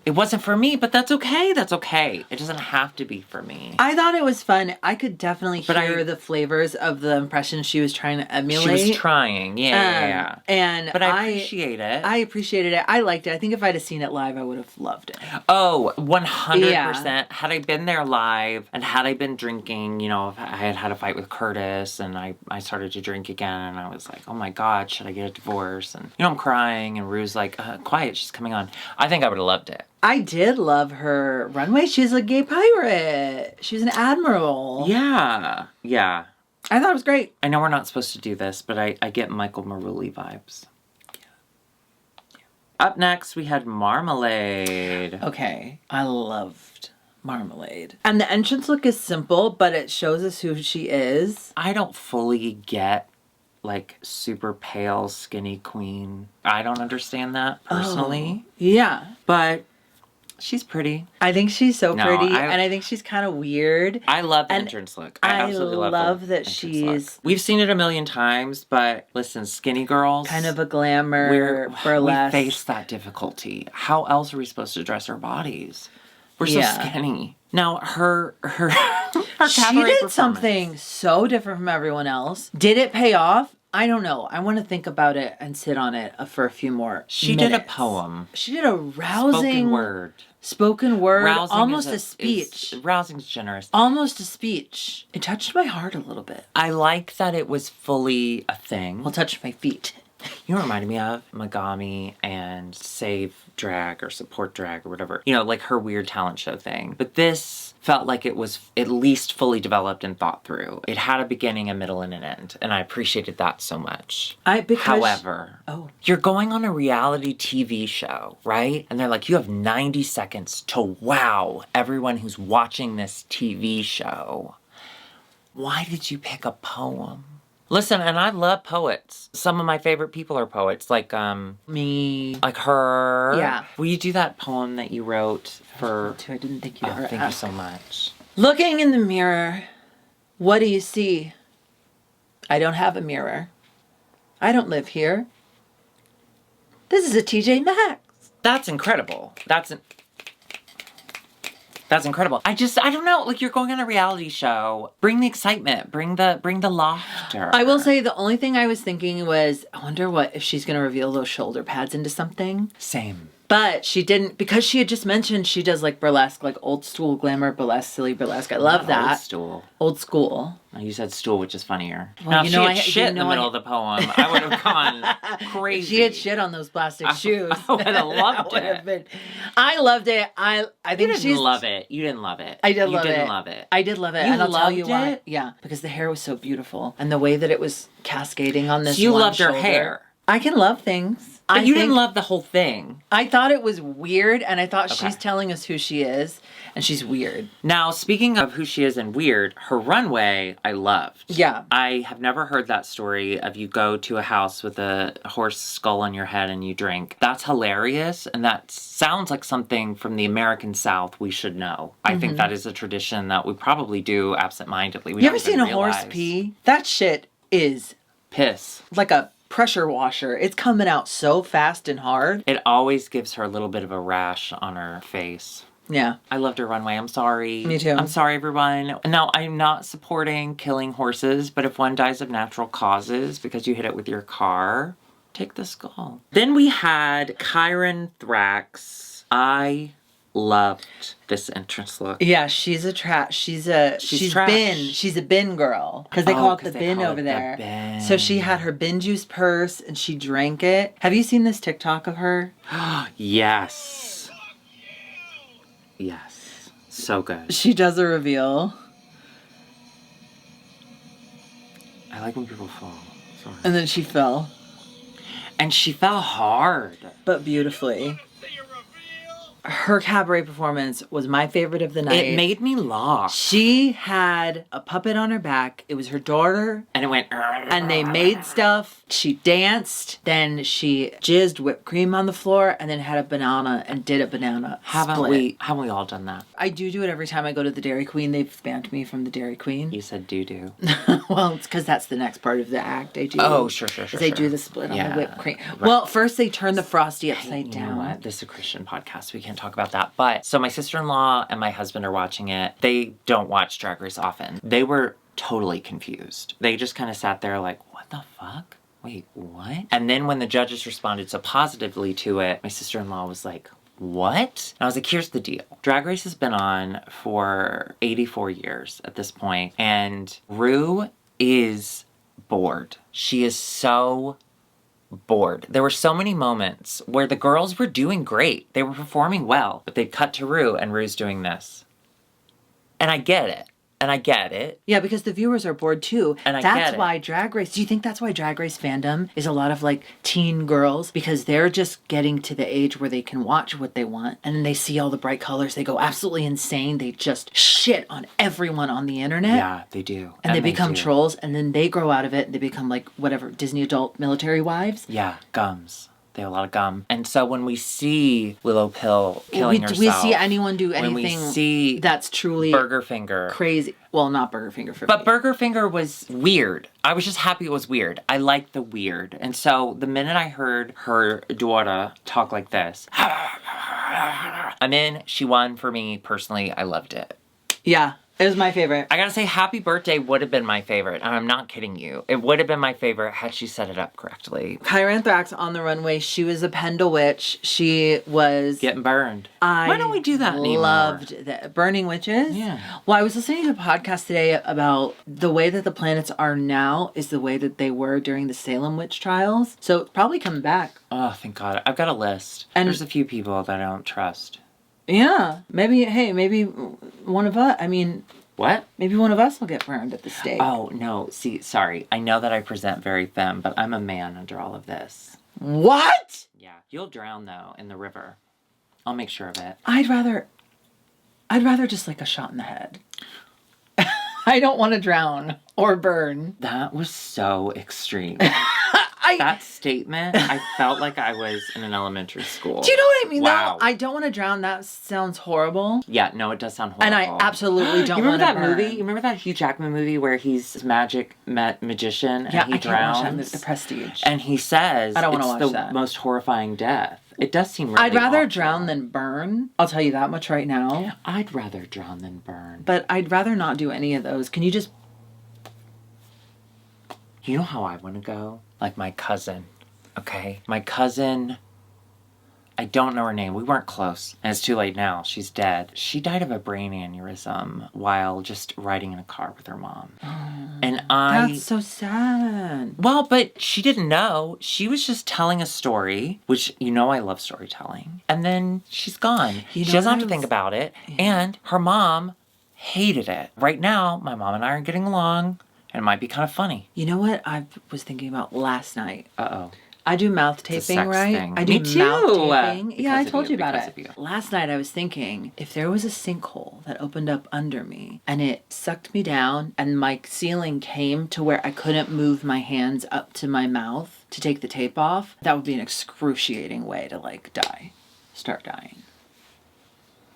S2: It wasn't for me, but that's okay. That's okay. It doesn't have to be for me.
S1: I thought it was fun. I could definitely hear the flavors of the impression she was trying to emulate.
S2: She was trying, yeah.
S1: But
S2: I appreciate it.
S1: I appreciated it. I liked it. I think if I'd have seen it live, I would have loved it.
S2: Oh, 100%.
S1: Yeah.
S2: Had I been there live and had I been drinking, you know, if I had had a fight with Curtis and I started to drink again and I was like, oh my God, should I get a divorce? And, you know, I'm crying and Rue's like, quiet, she's coming on. I think I would have loved it.
S1: I did love her runway. She's a gay pirate. She was an admiral.
S2: Yeah. Yeah.
S1: I thought it was great.
S2: I know we're not supposed to do this, but I get Michael Marulli vibes. Yeah. Up next, we had Marmalade.
S1: Okay. I loved Marmalade. And the entrance look is simple, but it shows us who she is.
S2: I don't fully get like super pale, skinny queen. I don't understand that personally.
S1: Oh, yeah.
S2: But she's pretty.
S1: I think she's so pretty,
S2: and
S1: I think she's kind of weird.
S2: I love the entrance look. I absolutely love
S1: that
S2: the
S1: she's...
S2: look. We've seen it a million times, but listen, skinny girls...
S1: Kind of a glamour, burlesque.
S2: We face that difficulty. How else are we supposed to dress our bodies? We're so skinny. Now, her
S1: she did something so different from everyone else. Did it pay off? I don't know. I want to think about it and sit on it for a few more minutes.
S2: She did a poem.
S1: She did a rousing...
S2: Spoken word.
S1: Rousing almost a speech.
S2: Rousing's generous.
S1: Almost a speech. It touched my heart a little bit.
S2: I like that it was fully a thing.
S1: Well, touched my feet.
S2: You know what reminded me of? Megami and Save Drag or Support Drag or whatever. You know, like her weird talent show thing. But this felt like it was at least fully developed and thought through. It had a beginning, a middle, and an end. And I appreciated that so much. However, you're going on a reality TV show, right? And they're like, you have 90 seconds to wow everyone who's watching this TV show. Why did you pick a poem? Listen, and I love poets. Some of my favorite people are poets, like
S1: me,
S2: like her.
S1: Yeah.
S2: Will you do that poem that you wrote for?
S1: I didn't think you'd ever
S2: thank you so much.
S1: Looking in the mirror, what do you see? I don't have a mirror. I don't live here. This is a TJ Maxx.
S2: That's incredible. That's incredible. I don't know. Like, you're going on a reality show. Bring the excitement. Bring the laughter.
S1: I will say the only thing I was thinking was, I wonder if she's going to reveal those shoulder pads into something.
S2: Same.
S1: But she didn't, because she had just mentioned she does like burlesque, like old school glamour burlesque, silly burlesque. I love that. Old school.
S2: Oh, you said stool, which is funnier.
S1: Well,
S2: now, if she had shit in the middle of the poem, I would have gone crazy.
S1: She had shit on those plastic shoes.
S2: I would have loved it.
S1: I loved it. I think
S2: you didn't love it. You didn't love it.
S1: I did love it.
S2: You didn't love it.
S1: I did love it.
S2: And
S1: I'll tell you why.
S2: It?
S1: Yeah, because the hair was so beautiful. And the way that it was cascading on this
S2: you
S1: one
S2: loved
S1: shoulder.
S2: her hair.
S1: I can love things.
S2: But you didn't love the whole thing.
S1: I thought it was weird, and I thought she's telling us who she is, and she's weird.
S2: Now, speaking of who she is and weird, her runway, I loved.
S1: Yeah.
S2: I have never heard that story of you go to a house with a horse skull on your head and you drink. That's hilarious, and that sounds like something from the American South we should know. I think that is a tradition that we probably do absentmindedly.
S1: You ever seen a horse pee? That shit is...
S2: piss.
S1: Like a pressure washer. It's coming out so fast and hard.
S2: It always gives her a little bit of a rash on her face.
S1: Yeah.
S2: I loved her runway. I'm sorry.
S1: Me too.
S2: I'm sorry, everyone. Now, I'm not supporting killing horses, but if one dies of natural causes because you hit it with your car, take the skull. Then we had Kyron Thrax. I loved this entrance look.
S1: Yeah, she's trash. She's
S2: trash.
S1: She's a bin girl. Because they call it the bin over
S2: the
S1: there.
S2: bin.
S1: So she had her bin juice purse and she drank it. Have you seen this TikTok of her?
S2: Yes. Yes. So good.
S1: She does a reveal.
S2: I like when people fall. Sorry.
S1: And then she fell.
S2: And she fell hard.
S1: But beautifully. Her cabaret performance was my favorite of the night.
S2: It made me laugh.
S1: She had a puppet on her back. It was her daughter.
S2: And it went...
S1: And they made stuff. She danced. Then she jizzed whipped cream on the floor. And then had a banana and did a banana
S2: Haven't
S1: split.
S2: we all done that?
S1: I do it every time I go to the Dairy Queen. They've banned me from the Dairy Queen.
S2: You said doo-doo.
S1: Well, it's because that's the next part of the act. I do.
S2: Oh, sure.
S1: They do the split on
S2: Yeah,
S1: the whipped cream.
S2: right.
S1: Well, first they turn the Frosty upside
S2: You
S1: down.
S2: know what? This is a Christian podcast. We can't talk about that. But so my sister-in-law and my husband are watching it. They don't watch Drag Race often. They were totally confused. They just kind of sat there like, what the fuck? Wait, what? And then when the judges responded so positively to it, my sister-in-law was like, what? And I was like, here's the deal. Drag Race has been on for 84 years at this point, and Rue is bored. She is so bored. There were so many moments where the girls were doing great. They were performing well, but they'd cut to Rue and Rue's doing this. And I get it.
S1: Yeah, because the viewers are bored too.
S2: And I
S1: that's
S2: get it.
S1: why Drag Race, do you think that's why Drag Race fandom is a lot of like teen girls? Because they're just getting to the age where they can watch what they want. And then they see all the bright colors. They go absolutely insane. They just shit on everyone on the internet.
S2: Yeah, they do.
S1: And they become
S2: do.
S1: trolls. And then they grow out of it. And they become like whatever, Disney adult military wives.
S2: Yeah, gums. They have a lot of gum. And so when we see Willow Pill killing herself.
S1: We see anyone do
S2: when
S1: anything
S2: we see
S1: that's truly
S2: Burger Finger.
S1: crazy. Well, not Burger Finger for
S2: But
S1: me.
S2: Burger Finger was weird. I was just happy it was weird. I liked the weird. And so the minute I heard her daughter talk like this, I'm in. She won for me personally. I loved it.
S1: Yeah. It was my favorite.
S2: I gotta say, Happy Birthday would have been my favorite. And I'm not kidding you. It would have been my favorite had she set it up correctly.
S1: Kyra Thrax on the runway. She was a Pendle witch. She was
S2: Getting burned.
S1: Why
S2: don't we do that anymore?
S1: Loved that. Burning witches.
S2: Yeah.
S1: Well, I was listening to a podcast today about the way that the planets are now is the way that they were during the Salem witch trials. So it's probably coming back.
S2: Oh, thank God. I've got a list.
S1: And
S2: there's a few people that I don't trust.
S1: Yeah. Maybe one of us,
S2: What?
S1: maybe one of us will get burned at the stake.
S2: Oh, no. See, sorry. I know that I present very femme, but I'm a man under all of this.
S1: What?
S2: Yeah. You'll drown, though, in the river. I'll make sure of it.
S1: I'd rather just like a shot in the head. I don't want to drown or burn.
S2: That was so extreme. That statement, I felt like I was in an elementary school.
S1: Do you know what I mean?
S2: Wow.
S1: Though? I don't want to drown. That sounds horrible.
S2: Yeah, no, it does sound horrible.
S1: And I absolutely don't
S2: You remember
S1: want
S2: that
S1: to burn.
S2: movie? You remember that Hugh Jackman movie where he's this magician and
S1: Yeah,
S2: he
S1: I can't watch
S2: drowns?
S1: that. The Prestige.
S2: And he says
S1: I don't wanna
S2: it's
S1: watch
S2: the
S1: that.
S2: most horrifying death. It does seem really
S1: I'd rather
S2: awful.
S1: drown than burn. I'll tell you that much right now.
S2: I'd rather drown than burn.
S1: But I'd rather not do any of those. Can you just...
S2: You know how I want to go? Like my cousin. Okay? My cousin... I don't know her name. We weren't close. And it's too late now. She's dead. She died of a brain aneurysm while just riding in a car with her mom. And
S1: That's so sad.
S2: Well, but she didn't know. She was just telling a story, which, you know, I love storytelling. And then she's gone. She doesn't have to think about it. Yeah. And her mom hated it. Right now, my mom and I are getting along, and it might be kind of funny.
S1: You know what I was thinking about last night?
S2: Uh-oh.
S1: I do mouth taping, right?
S2: Thing.
S1: I do
S2: Me too.
S1: mouth taping.
S2: Because
S1: Yeah, I
S2: of
S1: told you about
S2: because
S1: it.
S2: of you.
S1: Last night I was thinking, if there was a sinkhole that opened up under me and it sucked me down and my ceiling came to where I couldn't move my hands up to my mouth to take the tape off, that would be an excruciating way to like die. Start dying.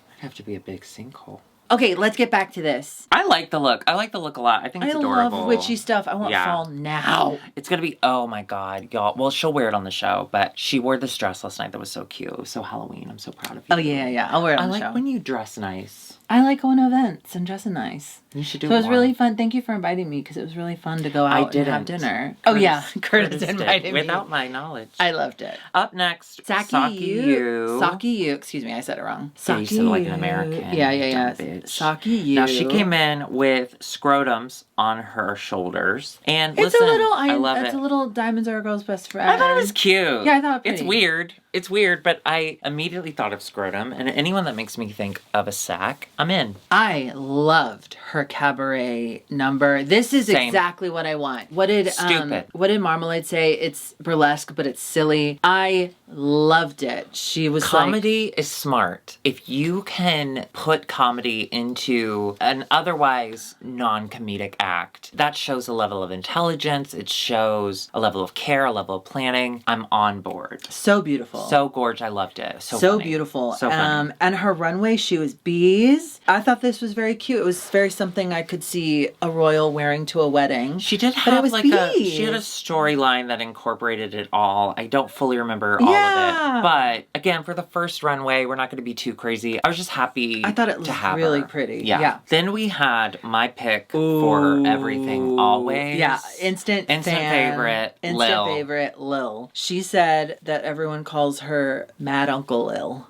S2: It'd have to be a big sinkhole.
S1: Okay, let's get back to this.
S2: I like the look. I like the look a lot. I think it's adorable.
S1: I love witchy stuff. I want fall now.
S2: It's gonna be, oh my God, y'all. Well, she'll wear it on the show, but she wore this dress last night that was so cute. It was so Halloween. I'm so proud of you.
S1: Oh, yeah. I'll wear it on the show.
S2: I like when you dress nice.
S1: I like going to events and dressing nice.
S2: You should do
S1: So it was
S2: more.
S1: really fun. Thank you for inviting me because it was really fun to go out and have dinner. Curtis invited me.
S2: Without my knowledge.
S1: I loved it.
S2: Up next, Saki Yu.
S1: Saki Yu. Excuse me, I said it wrong.
S2: Yeah, you said it like an American.
S1: Yeah.
S2: Bitch.
S1: Saki Yu.
S2: Now she came in with scrotums on her shoulders, and
S1: It's
S2: listen,
S1: a little.
S2: I love it.
S1: It's a little diamonds are a girl's best friend.
S2: I thought it was cute.
S1: Yeah, I thought it was
S2: it's
S1: pretty.
S2: weird. It's weird, but I immediately thought of scrotum, and anyone that makes me think of a sack, I'm in.
S1: I loved her cabaret number. This is
S2: Same.
S1: exactly what I want. What did
S2: Stupid.
S1: What did Marmalade say? It's burlesque, but it's silly. I loved it. She was
S2: Comedy is smart. If you can put comedy into an otherwise non-comedic act, that shows a level of intelligence. It shows a level of care, a level of planning. I'm on board.
S1: so beautiful.
S2: So gorgeous. I loved it. So funny.
S1: Beautiful.
S2: So funny.
S1: And her runway, she was bees. I thought this was very cute. It was very something I could see a royal wearing to a wedding.
S2: She did
S1: But it
S2: have
S1: was
S2: like
S1: bees.
S2: she had a storyline that incorporated it all. I don't fully remember all of it. But again, for the first runway, we're not going to be too crazy. I was just happy
S1: I thought it
S2: to
S1: was
S2: have
S1: really
S2: her.
S1: pretty.
S2: Yeah. Then we had my pick for everything always.
S1: Yeah, instant
S2: favorite,
S1: Lil. She said that everyone calls her Mad Uncle Lil.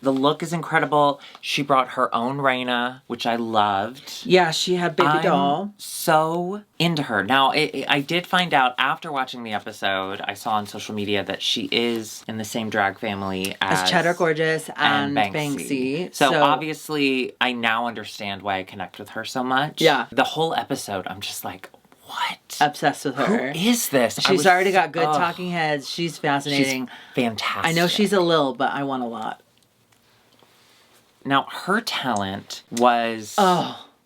S2: The look is incredible. She brought her own Reina, which I loved.
S1: Yeah, she had baby doll.
S2: So into her. Now, I did find out after watching the episode, I saw on social media that she is in the same drag family as
S1: Cheddar Gorgeous and Banksy.
S2: So obviously, I now understand why I connect with her so much.
S1: Yeah.
S2: The whole episode, I'm just like, what?
S1: Obsessed with her.
S2: Who is this?
S1: She's already got good talking heads. She's fascinating.
S2: She's fantastic.
S1: I know she's a Lil, but I want a lot.
S2: Now, her talent was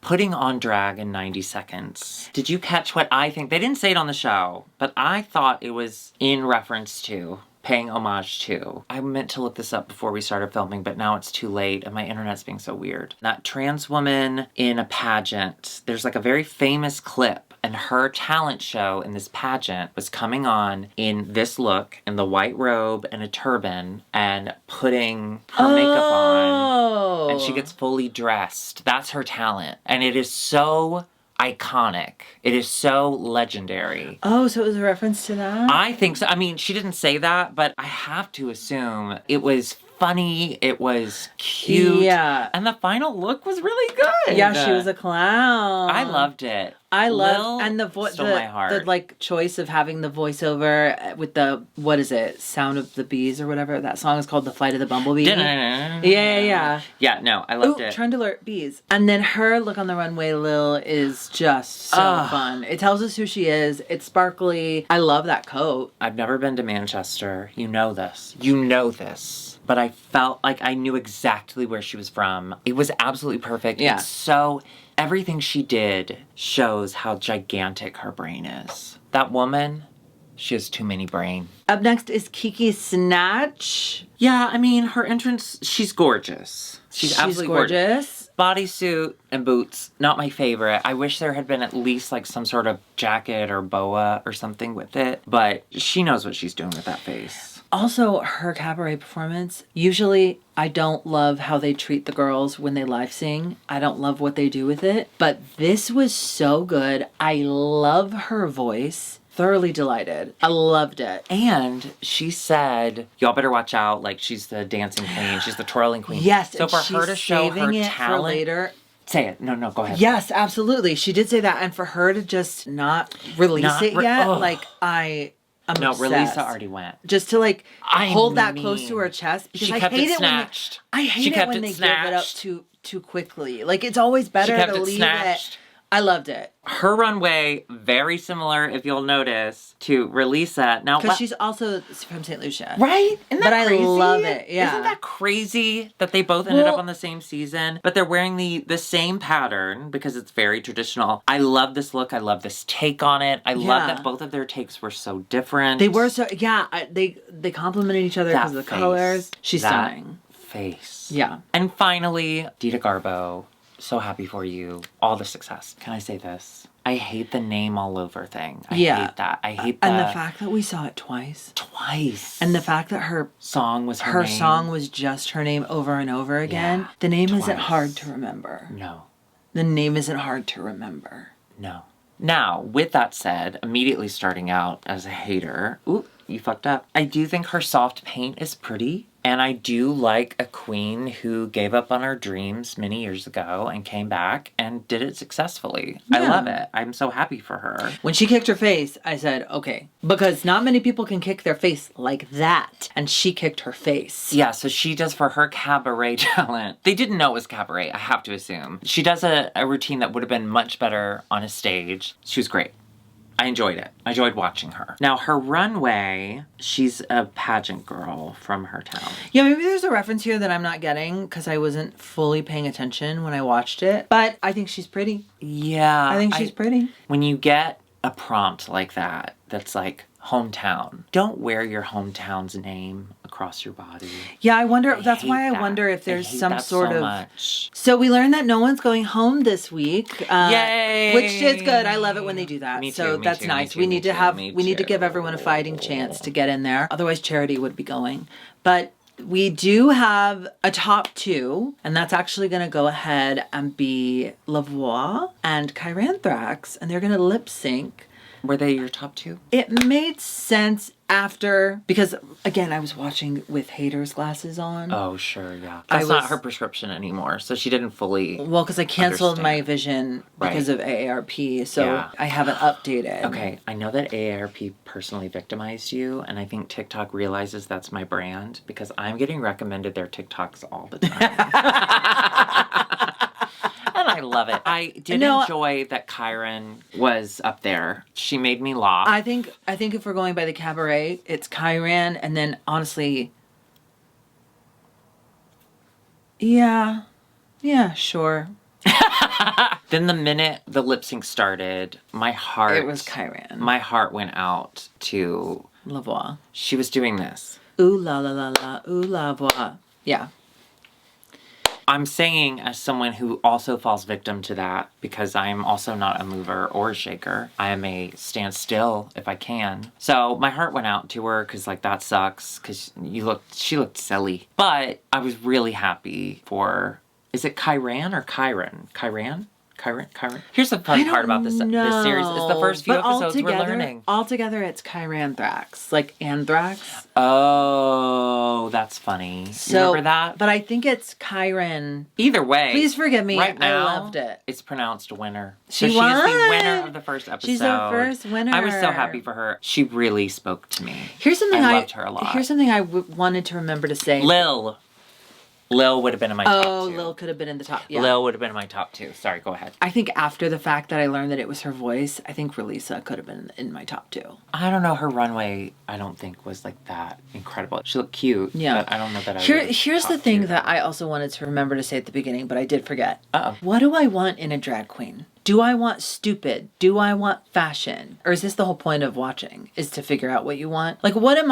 S2: putting on drag in 90 seconds. Did you catch what I think? They didn't say it on the show, but I thought it was in reference to, paying homage to. I meant to look this up before we started filming, but now it's too late and my internet's being so weird. That trans woman in a pageant, there's like a very famous clip, and her talent show in this pageant was coming on in this look, in the white robe and a turban, and putting her makeup on. And she gets fully dressed. That's her talent. And it is so iconic. It is so legendary.
S1: Oh, so it was a reference to that?
S2: I think so. I mean, she didn't say that, but I have to assume it was funny. It was cute.
S1: Yeah.
S2: And the final look was really good.
S1: Yeah, she was a clown.
S2: I loved it.
S1: I love
S2: Lil
S1: and the voice,
S2: stole my heart.
S1: the like choice of having the voiceover with the what is it, Sound of the Bees or whatever that song is called, The Flight of the Bumblebee. Yeah.
S2: Yeah, no, I loved it.
S1: Trend alert, bees. And then her look on the runway, Lil, is just so fun. It tells us who she is. It's sparkly. I love that coat.
S2: I've never been to Manchester. You know this. You know this. But I felt like I knew exactly where she was from. It was absolutely perfect.
S1: Yeah.
S2: It's so... Everything she did shows how gigantic her brain is. That woman, she has too many brain.
S1: Up next is Kiki Snatch.
S2: Yeah, I mean, her entrance, she's gorgeous. She's absolutely gorgeous. Bodysuit and boots, not my favorite. I wish there had been at least like some sort of jacket or boa or something with it. But she knows what she's doing with that face.
S1: Also, her cabaret performance, usually I don't love how they treat the girls when they live sing. I don't love what they do with it. But this was so good. I love her voice. Thoroughly delighted. I loved it.
S2: And she said, y'all better watch out. Like, she's the dancing queen. She's the twirling queen.
S1: Yes,
S2: so
S1: and
S2: for
S1: she's
S2: her to show her
S1: saving it
S2: talent.
S1: for later.
S2: Say it. No, go ahead.
S1: Yes, absolutely. She did say that. And for her to just not release it yet, like, I'm
S2: no,
S1: obsessed.
S2: Relisa already went.
S1: Just to like hold that close to her chest, because
S2: she
S1: I
S2: kept
S1: hate
S2: it
S1: it
S2: snatched.
S1: when I hate it when they give it up too quickly. Like, it's always better to leave it. I loved it.
S2: Her runway, very similar, if you'll notice, to Relisa. Now,
S1: because she's also from St. Lucia.
S2: Right? Isn't that crazy?
S1: I love it, yeah.
S2: Isn't that crazy that they both ended up on the same season, but they're wearing the same pattern because it's very traditional. I love this look. I love this take on it. I love that both of their takes were so different.
S1: They were so, they complemented each other because of the colors. She's stunning.
S2: face.
S1: Yeah.
S2: And finally, Dita Garbo, so happy for you. All the success. Can I say this? I hate the name all over thing. I hate that. I hate that.
S1: And the fact that we saw it twice.
S2: Twice.
S1: And the fact that her
S2: song was her name.
S1: song was just her name over and over again.
S2: Yeah,
S1: the name
S2: twice.
S1: isn't hard to remember.
S2: No.
S1: The name isn't hard to remember.
S2: No. Now, with that said, immediately starting out as a hater, oop, you fucked up. I do think her soft paint is pretty. And I do like a queen who gave up on her dreams many years ago and came back and did it successfully. I love it. I'm so happy for her.
S1: When she kicked her face, I said, okay. Because not many people can kick their face like that. And she kicked her face.
S2: Yeah, so she does for her cabaret talent. They didn't know it was cabaret, I have to assume. She does a routine that would have been much better on a stage. She was great. I enjoyed it. I enjoyed watching her. Now, her runway, she's a pageant girl from her town.
S1: Yeah, maybe there's a reference here that I'm not getting because I wasn't fully paying attention when I watched it. But I think she's pretty.
S2: Yeah.
S1: I think she's pretty.
S2: When you get a prompt like that, that's like hometown, don't wear your hometown's name across your body.
S1: Yeah, I wonder. That's
S2: hate
S1: why I
S2: that.
S1: wonder if there's some
S2: that
S1: sort
S2: so
S1: of.
S2: Much.
S1: So we learned that no one's going home this week.
S2: Yay!
S1: Which is good. I love it when they do that.
S2: Me too,
S1: So
S2: me
S1: that's
S2: too,
S1: nice.
S2: me
S1: We
S2: too,
S1: need
S2: me
S1: to
S2: too,
S1: have.
S2: me
S1: We need to
S2: too.
S1: give everyone a fighting chance to get in there. Otherwise, Charity would be going. But we do have a top two, and that's actually going to go ahead and be Lavoie and Kyranthrax, and they're going to lip sync.
S2: Were they your top two?
S1: It made sense after, because again, I was watching with haters glasses on.
S2: Oh, sure, yeah. That's not her prescription anymore, so she didn't fully
S1: Well, because I canceled my
S2: understand.
S1: vision because of AARP, so
S2: Yeah.
S1: I haven't updated.
S2: Okay, I know that AARP personally victimized you, and I think TikTok realizes that's my brand because I'm getting recommended their TikToks all the time. And I love it. I did enjoy that Kyron was up there. She made me laugh.
S1: I think if we're going by the cabaret, it's Kyran, and then honestly, yeah, sure.
S2: Then the minute the lip sync started, my heart...
S1: It was Kyran.
S2: My heart went out to...
S1: Lavoie.
S2: She was doing this.
S1: Ooh la la la la, ooh la voix. Yeah.
S2: I'm saying as someone who also falls victim to that because I'm also not a mover or a shaker. I am a stand still if I can. So my heart went out to her because like that sucks because she looked silly. But I was really happy for, is it Kyran or Kyron? Kyran? Here's the fun part about this series. It's the first few episodes we're learning.
S1: Altogether, it's Kyranthrax, like anthrax.
S2: Oh, that's funny.
S1: So,
S2: you remember that?
S1: But I think it's Kyran.
S2: Either way.
S1: Please forgive me.
S2: Right now,
S1: I loved it.
S2: It's pronounced winner.
S1: She
S2: is
S1: won.
S2: the winner of the first episode.
S1: She's our first winner.
S2: I was so happy for her. She really spoke to me.
S1: Here's something I
S2: loved her a lot.
S1: Here's something I wanted to remember to say.
S2: Lil would have been in my top two.
S1: Oh, Lil could have been in the top. Yeah.
S2: Lil would have been in my top two. Sorry, go ahead.
S1: I think after the fact that I learned that it was her voice, I think Relisa could have been in my top two.
S2: I don't know. Her runway, I don't think was like that incredible. She looked cute.
S1: Yeah.
S2: But I don't know that I
S1: Here's the thing that I also wanted to remember to say at the beginning, but I did forget.
S2: Uh-oh.
S1: What do I want in a drag queen? Do I want stupid? Do I want fashion? Or is this the whole point of watching? Is to figure out what you want? Like, why do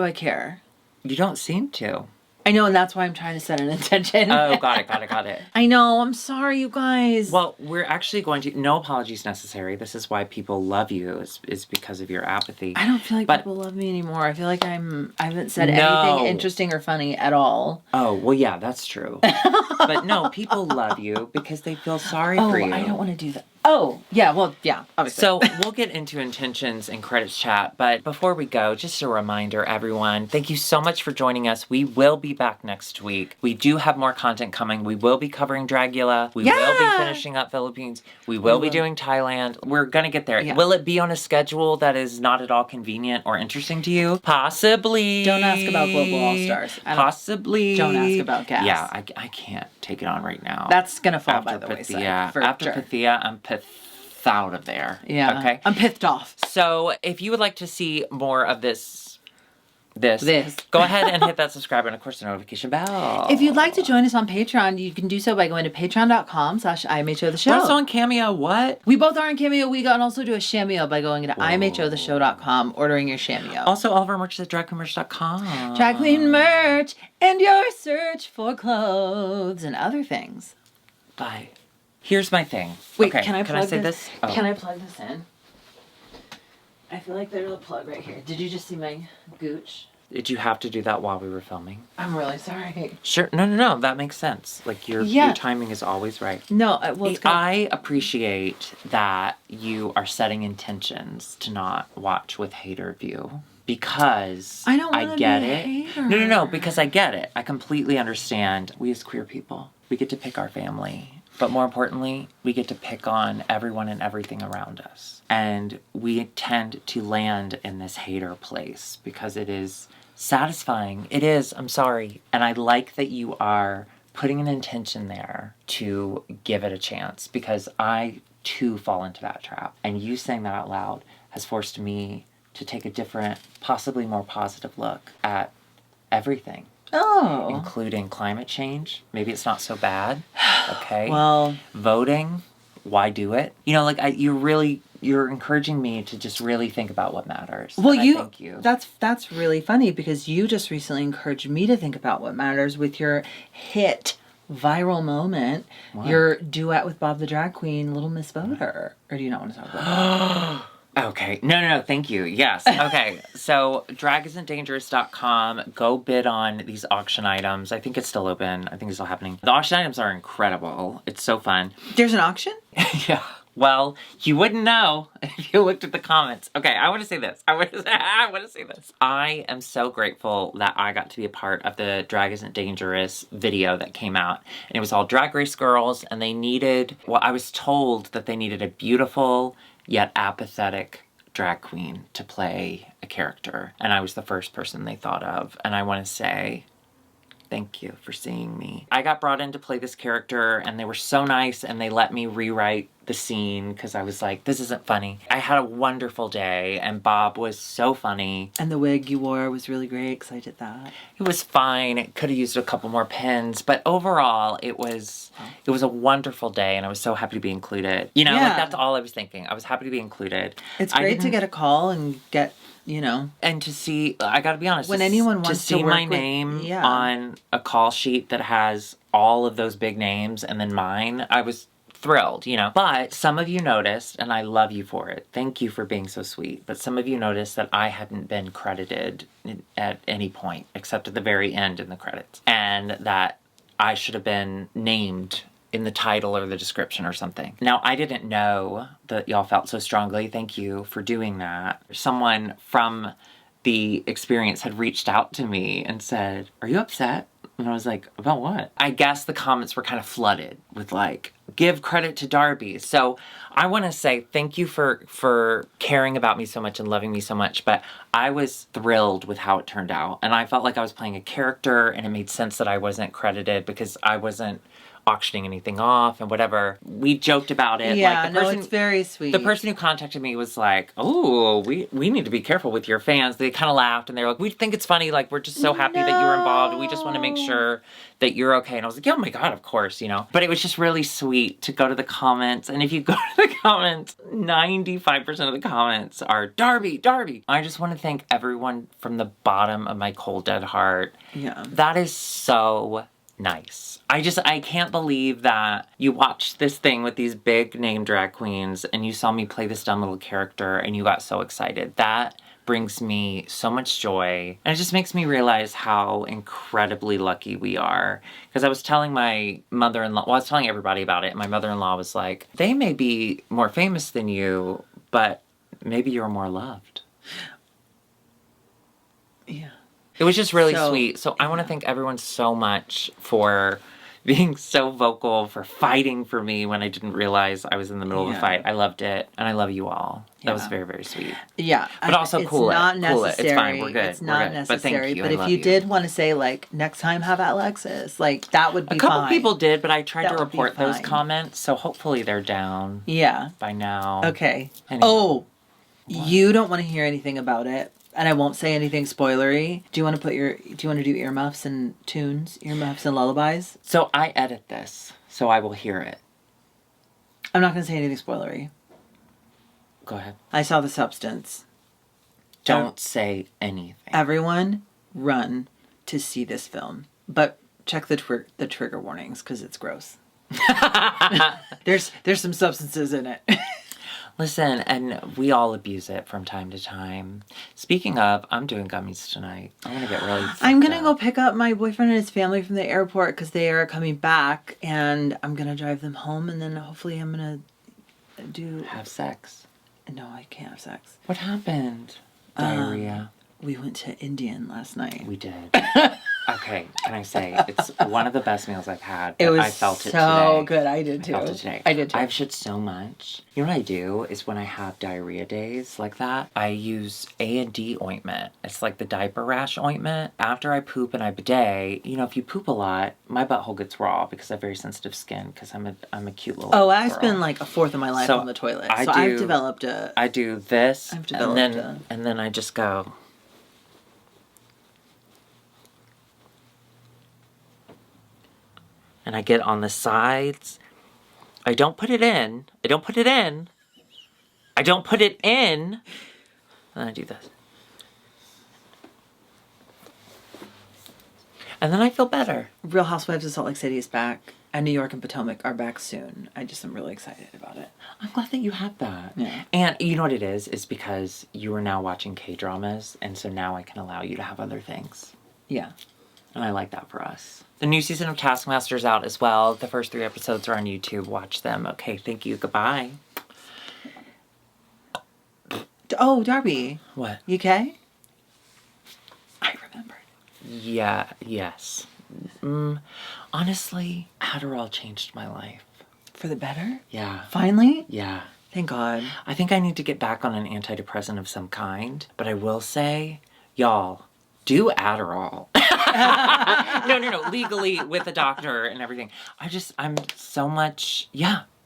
S1: I care?
S2: You don't seem to.
S1: I know, and that's why I'm trying to set an intention.
S2: Oh, got it.
S1: I know, I'm sorry, you guys.
S2: Well, we're actually going to... No apologies necessary. This is why people love you, is because of your apathy.
S1: I don't feel like people love me anymore. I feel like I haven't said anything interesting or funny at all.
S2: Oh, well, yeah, that's true. But no, people love you because they feel sorry for you.
S1: I don't want to do that. Oh, yeah, well, yeah, obviously.
S2: So we'll get into intentions and credits chat, but before we go, just a reminder, everyone, thank you so much for joining us. We will be back next week. We do have more content coming. We will be covering Dragula. We will be finishing up Philippines. We will be doing Thailand. We're going to get there. Yeah. Will it be on a schedule that is not at all convenient or interesting to you? Possibly.
S1: Don't ask about Global All-Stars.
S2: Possibly.
S1: Don't ask about gas.
S2: Yeah, I can't take it on right now.
S1: That's going to fall by the wayside.
S2: After Pythia, I'm out of there.
S1: Yeah.
S2: Okay.
S1: I'm pithed off.
S2: So if you would like to see more of this this. Go ahead and hit that subscribe and, of course, the notification bell.
S1: If you'd like to join us on Patreon, you can do so by going to patreon.com/IMHOTheShow.
S2: We're also on Cameo. What?
S1: We both are on Cameo. We can also do a Shameo by going to IMHOTheShow.com, ordering your Shameo.
S2: Also, all of our merch is at dragqueenmerch.com.
S1: Drag Queen merch and your search for clothes and other things.
S2: Bye. Here's my thing.
S1: Wait,
S2: okay,
S1: can I
S2: say this? Oh.
S1: Can I plug this in? I feel like there's a plug right here. Did you just see my gooch?
S2: Did you have to do that while we were filming?
S1: I'm really sorry.
S2: Sure. No. That makes sense. Like, your timing is always right.
S1: No, well, it's
S2: I appreciate that you are setting intentions to not watch with hater view. Because
S1: I don't want to
S2: get
S1: be a
S2: it.
S1: hater.
S2: No, because I get it. I completely understand. We as queer people, we get to pick our family. But more importantly, we get to pick on everyone and everything around us. And we tend to land in this hater place because it is satisfying. It is, I'm sorry. And I like that you are putting an intention there to give it a chance, because I too fall into that trap. And you saying that out loud has forced me to take a different, possibly more positive look at everything.
S1: Oh.
S2: Including climate change. Maybe it's not so bad. Okay.
S1: Well.
S2: Voting. Why do it? You know, like, you're encouraging me to just really think about what matters.
S1: Well,
S2: thank you.
S1: That's really funny, because you just recently encouraged me to think about what matters with your hit viral moment, your duet with Bob the Drag Queen, Little Miss Voter. Or do you not want to talk about that?
S2: Okay. No. Thank you. Yes. Okay. So, dragisn'tdangerous.com. Go bid on these auction items. I think it's still open. I think it's still happening. The auction items are incredible. It's so fun.
S1: There's an auction?
S2: Yeah. Well, you wouldn't know if you looked at the comments. Okay, I want to say this. I want to say this. I am so grateful that I got to be a part of the Drag Isn't Dangerous video that came out. And it was all Drag Race girls, and I was told that they needed a beautiful yet apathetic drag queen to play a character. And I was the first person they thought of. And I want to say thank you for seeing me. I got brought in to play this character, and they were so nice, and they let me rewrite the scene because I was like, this isn't funny. I had a wonderful day, and Bob was so funny.
S1: And the wig you wore was really great, because I did that.
S2: It was fine. It could have used a couple more pins, but overall, it was a wonderful day, and I was so happy to be included. You know, like, that's all I was thinking. I was happy to be included.
S1: It's great to get a call and get, you know.
S2: And to see, I gotta be honest,
S1: when anyone wants to
S2: see
S1: work
S2: my name on a call sheet that has all of those big names and then mine, I was thrilled, you know. But some of you noticed, and I love you for it. Thank you for being so sweet. But some of you noticed that I hadn't been credited at any point except at the very end in the credits. And that I should have been named in the title or the description or something. Now, I didn't know that y'all felt so strongly. Thank you for doing that. Someone from the experience had reached out to me and said, "Are you upset?" And I was like, "About what?" I guess the comments were kind of flooded with like, "Give credit to Darby." So I want to say thank you for caring about me so much and loving me so much. But I was thrilled with how it turned out. And I felt like I was playing a character, and it made sense that I wasn't credited because I wasn't auctioning anything off and whatever. We joked about it.
S1: Yeah,
S2: like, the person,
S1: it's very sweet.
S2: The person who contacted me was like, "Oh, we need to be careful with your fans." They kind of laughed, and they were like, "We think it's funny. Like, we're just so happy that you were involved. We just want to make sure that you're okay." And I was like, "Yeah, oh my God, of course, you know." But it was just really sweet to go to the comments. And if you go to the comments, 95% of the comments are Darby, Darby. I just want to thank everyone from the bottom of my cold, dead heart.
S1: Yeah.
S2: That is so nice. I can't believe that you watched this thing with these big name drag queens and you saw me play this dumb little character and you got so excited. That brings me so much joy. And it just makes me realize how incredibly lucky we are. Because I was telling my mother-in-law, well, I was telling everybody about it, and my mother-in-law was like, "They may be more famous than you, but maybe you're more loved."
S1: Yeah.
S2: It was just really sweet. So I want to thank everyone so much for being so vocal, for fighting for me when I didn't realize I was in the middle of a fight. I loved it, and I love you all. That was very, very sweet.
S1: Yeah.
S2: But also cool it.
S1: Necessary.
S2: It's fine. We're good.
S1: It's not necessary.
S2: But thank you.
S1: But if you did want to say, like, next time have Alexis, like, that would be fine.
S2: A couple people did, but I tried to report those comments, so hopefully they're down.
S1: Yeah.
S2: By now.
S1: Okay.
S2: Anyway.
S1: Oh, you don't want to hear anything about it. And I won't say anything spoilery. Do you want to do earmuffs and tunes? Earmuffs and lullabies?
S2: So I edit this, so I will hear it.
S1: I'm not going to say anything spoilery.
S2: Go ahead.
S1: I saw The Substance.
S2: Don't say anything.
S1: Everyone run to see this film. But check the trigger warnings because it's gross. There's some substances in it.
S2: Listen, and we all abuse it from time to time. Speaking of, I'm doing gummies tonight. I'm going to get really
S1: I'm going to go pick up my boyfriend and his family from the airport because they are coming back. And I'm going to drive them home. And then hopefully I'm going to
S2: have sex.
S1: No, I can't have sex.
S2: What happened? Diarrhea.
S1: We went to Indian last night.
S2: We did. Okay, can I say, it's one of the best meals I've had.
S1: It was
S2: I felt it
S1: so
S2: today.
S1: good. I did too.
S2: I felt it today.
S1: I did too.
S2: I've shit so much. You know what I do is when I have diarrhea days like that, I use A&D ointment. It's like the diaper rash ointment. After I poop and I bidet, you know, if you poop a lot, my butthole gets raw because I have very sensitive skin because I'm a cute little girl.
S1: I spend like a fourth of my life on the toilet. I've developed a...
S2: I do this,
S1: I've developed
S2: and then I just go... And I get on the sides. I don't put it in. I don't put it in. I don't put it in. And I do this. And then I feel better.
S1: Real Housewives of Salt Lake City is back. And New York and Potomac are back soon. I just am really excited about it.
S2: I'm glad that you have that.
S1: Yeah.
S2: And you know what it is? It's because you are now watching K-dramas. And so now I can allow you to have other things.
S1: Yeah.
S2: And I like that for us. The new season of Taskmaster is out as well. The first 3 episodes are on YouTube. Watch them. Okay, thank you. Goodbye.
S1: Oh, Darby.
S2: What?
S1: You okay? I remembered.
S2: Yeah, yes. Honestly, Adderall changed my life.
S1: For the better?
S2: Yeah.
S1: Finally?
S2: Yeah.
S1: Thank God.
S2: I think I need to get back on an antidepressant of some kind. But I will say, y'all, do Adderall. No. Legally with a doctor and everything. I'm so much,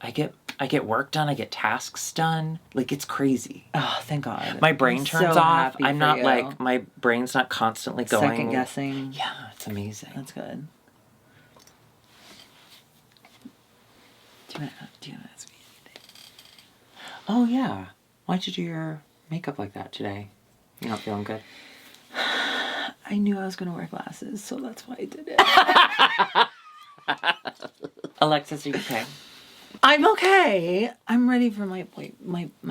S2: I get work done. I get tasks done. Like, it's crazy.
S1: Oh, thank God.
S2: My brain
S1: I'm
S2: turns
S1: so
S2: off.
S1: happy
S2: I'm
S1: for
S2: not
S1: you.
S2: like, my brain's not constantly going.
S1: Second guessing.
S2: Yeah, it's amazing.
S1: That's good. Do you want to ask me anything?
S2: Oh, yeah. Why'd you do your makeup like that today? You're not feeling good?
S1: I knew I was going to wear glasses, so that's why I did it.
S2: Alexis, are you okay?
S1: I'm okay. I'm ready for my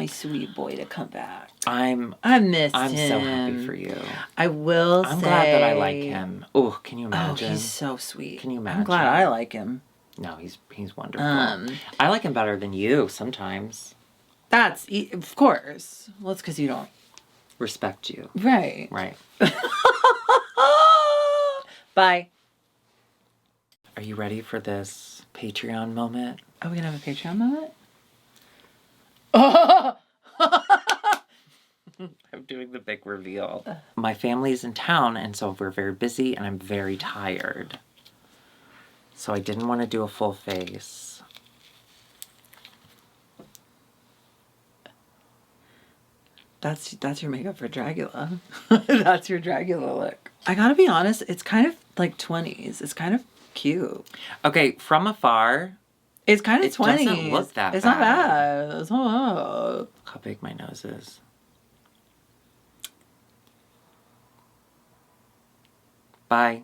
S1: sweet boy to come back. I missed him.
S2: I'm so happy for you.
S1: I will
S2: I'm
S1: say...
S2: glad that I like him. Oh, can you imagine?
S1: Oh, he's so sweet.
S2: Can you imagine?
S1: I'm glad I like him.
S2: No, he's wonderful. I like him better than you sometimes.
S1: That's... Of course. Well, it's because you don't...
S2: Respect you.
S1: Right.
S2: Right.
S1: Bye.
S2: Are you ready for this Patreon moment?
S1: Are we going to have a Patreon moment? Oh!
S2: I'm doing the big reveal. My family's in town, and so we're very busy, and I'm very tired. So I didn't want to do a full face.
S1: That's your makeup for Dracula. That's your Dracula look. I gotta be honest, it's kind of like 20s. It's kind of cute.
S2: Okay, from afar,
S1: it's kind of
S2: it
S1: 20s.
S2: doesn't look that
S1: It's
S2: bad.
S1: not bad. It's not bad.
S2: How big my nose is. Bye.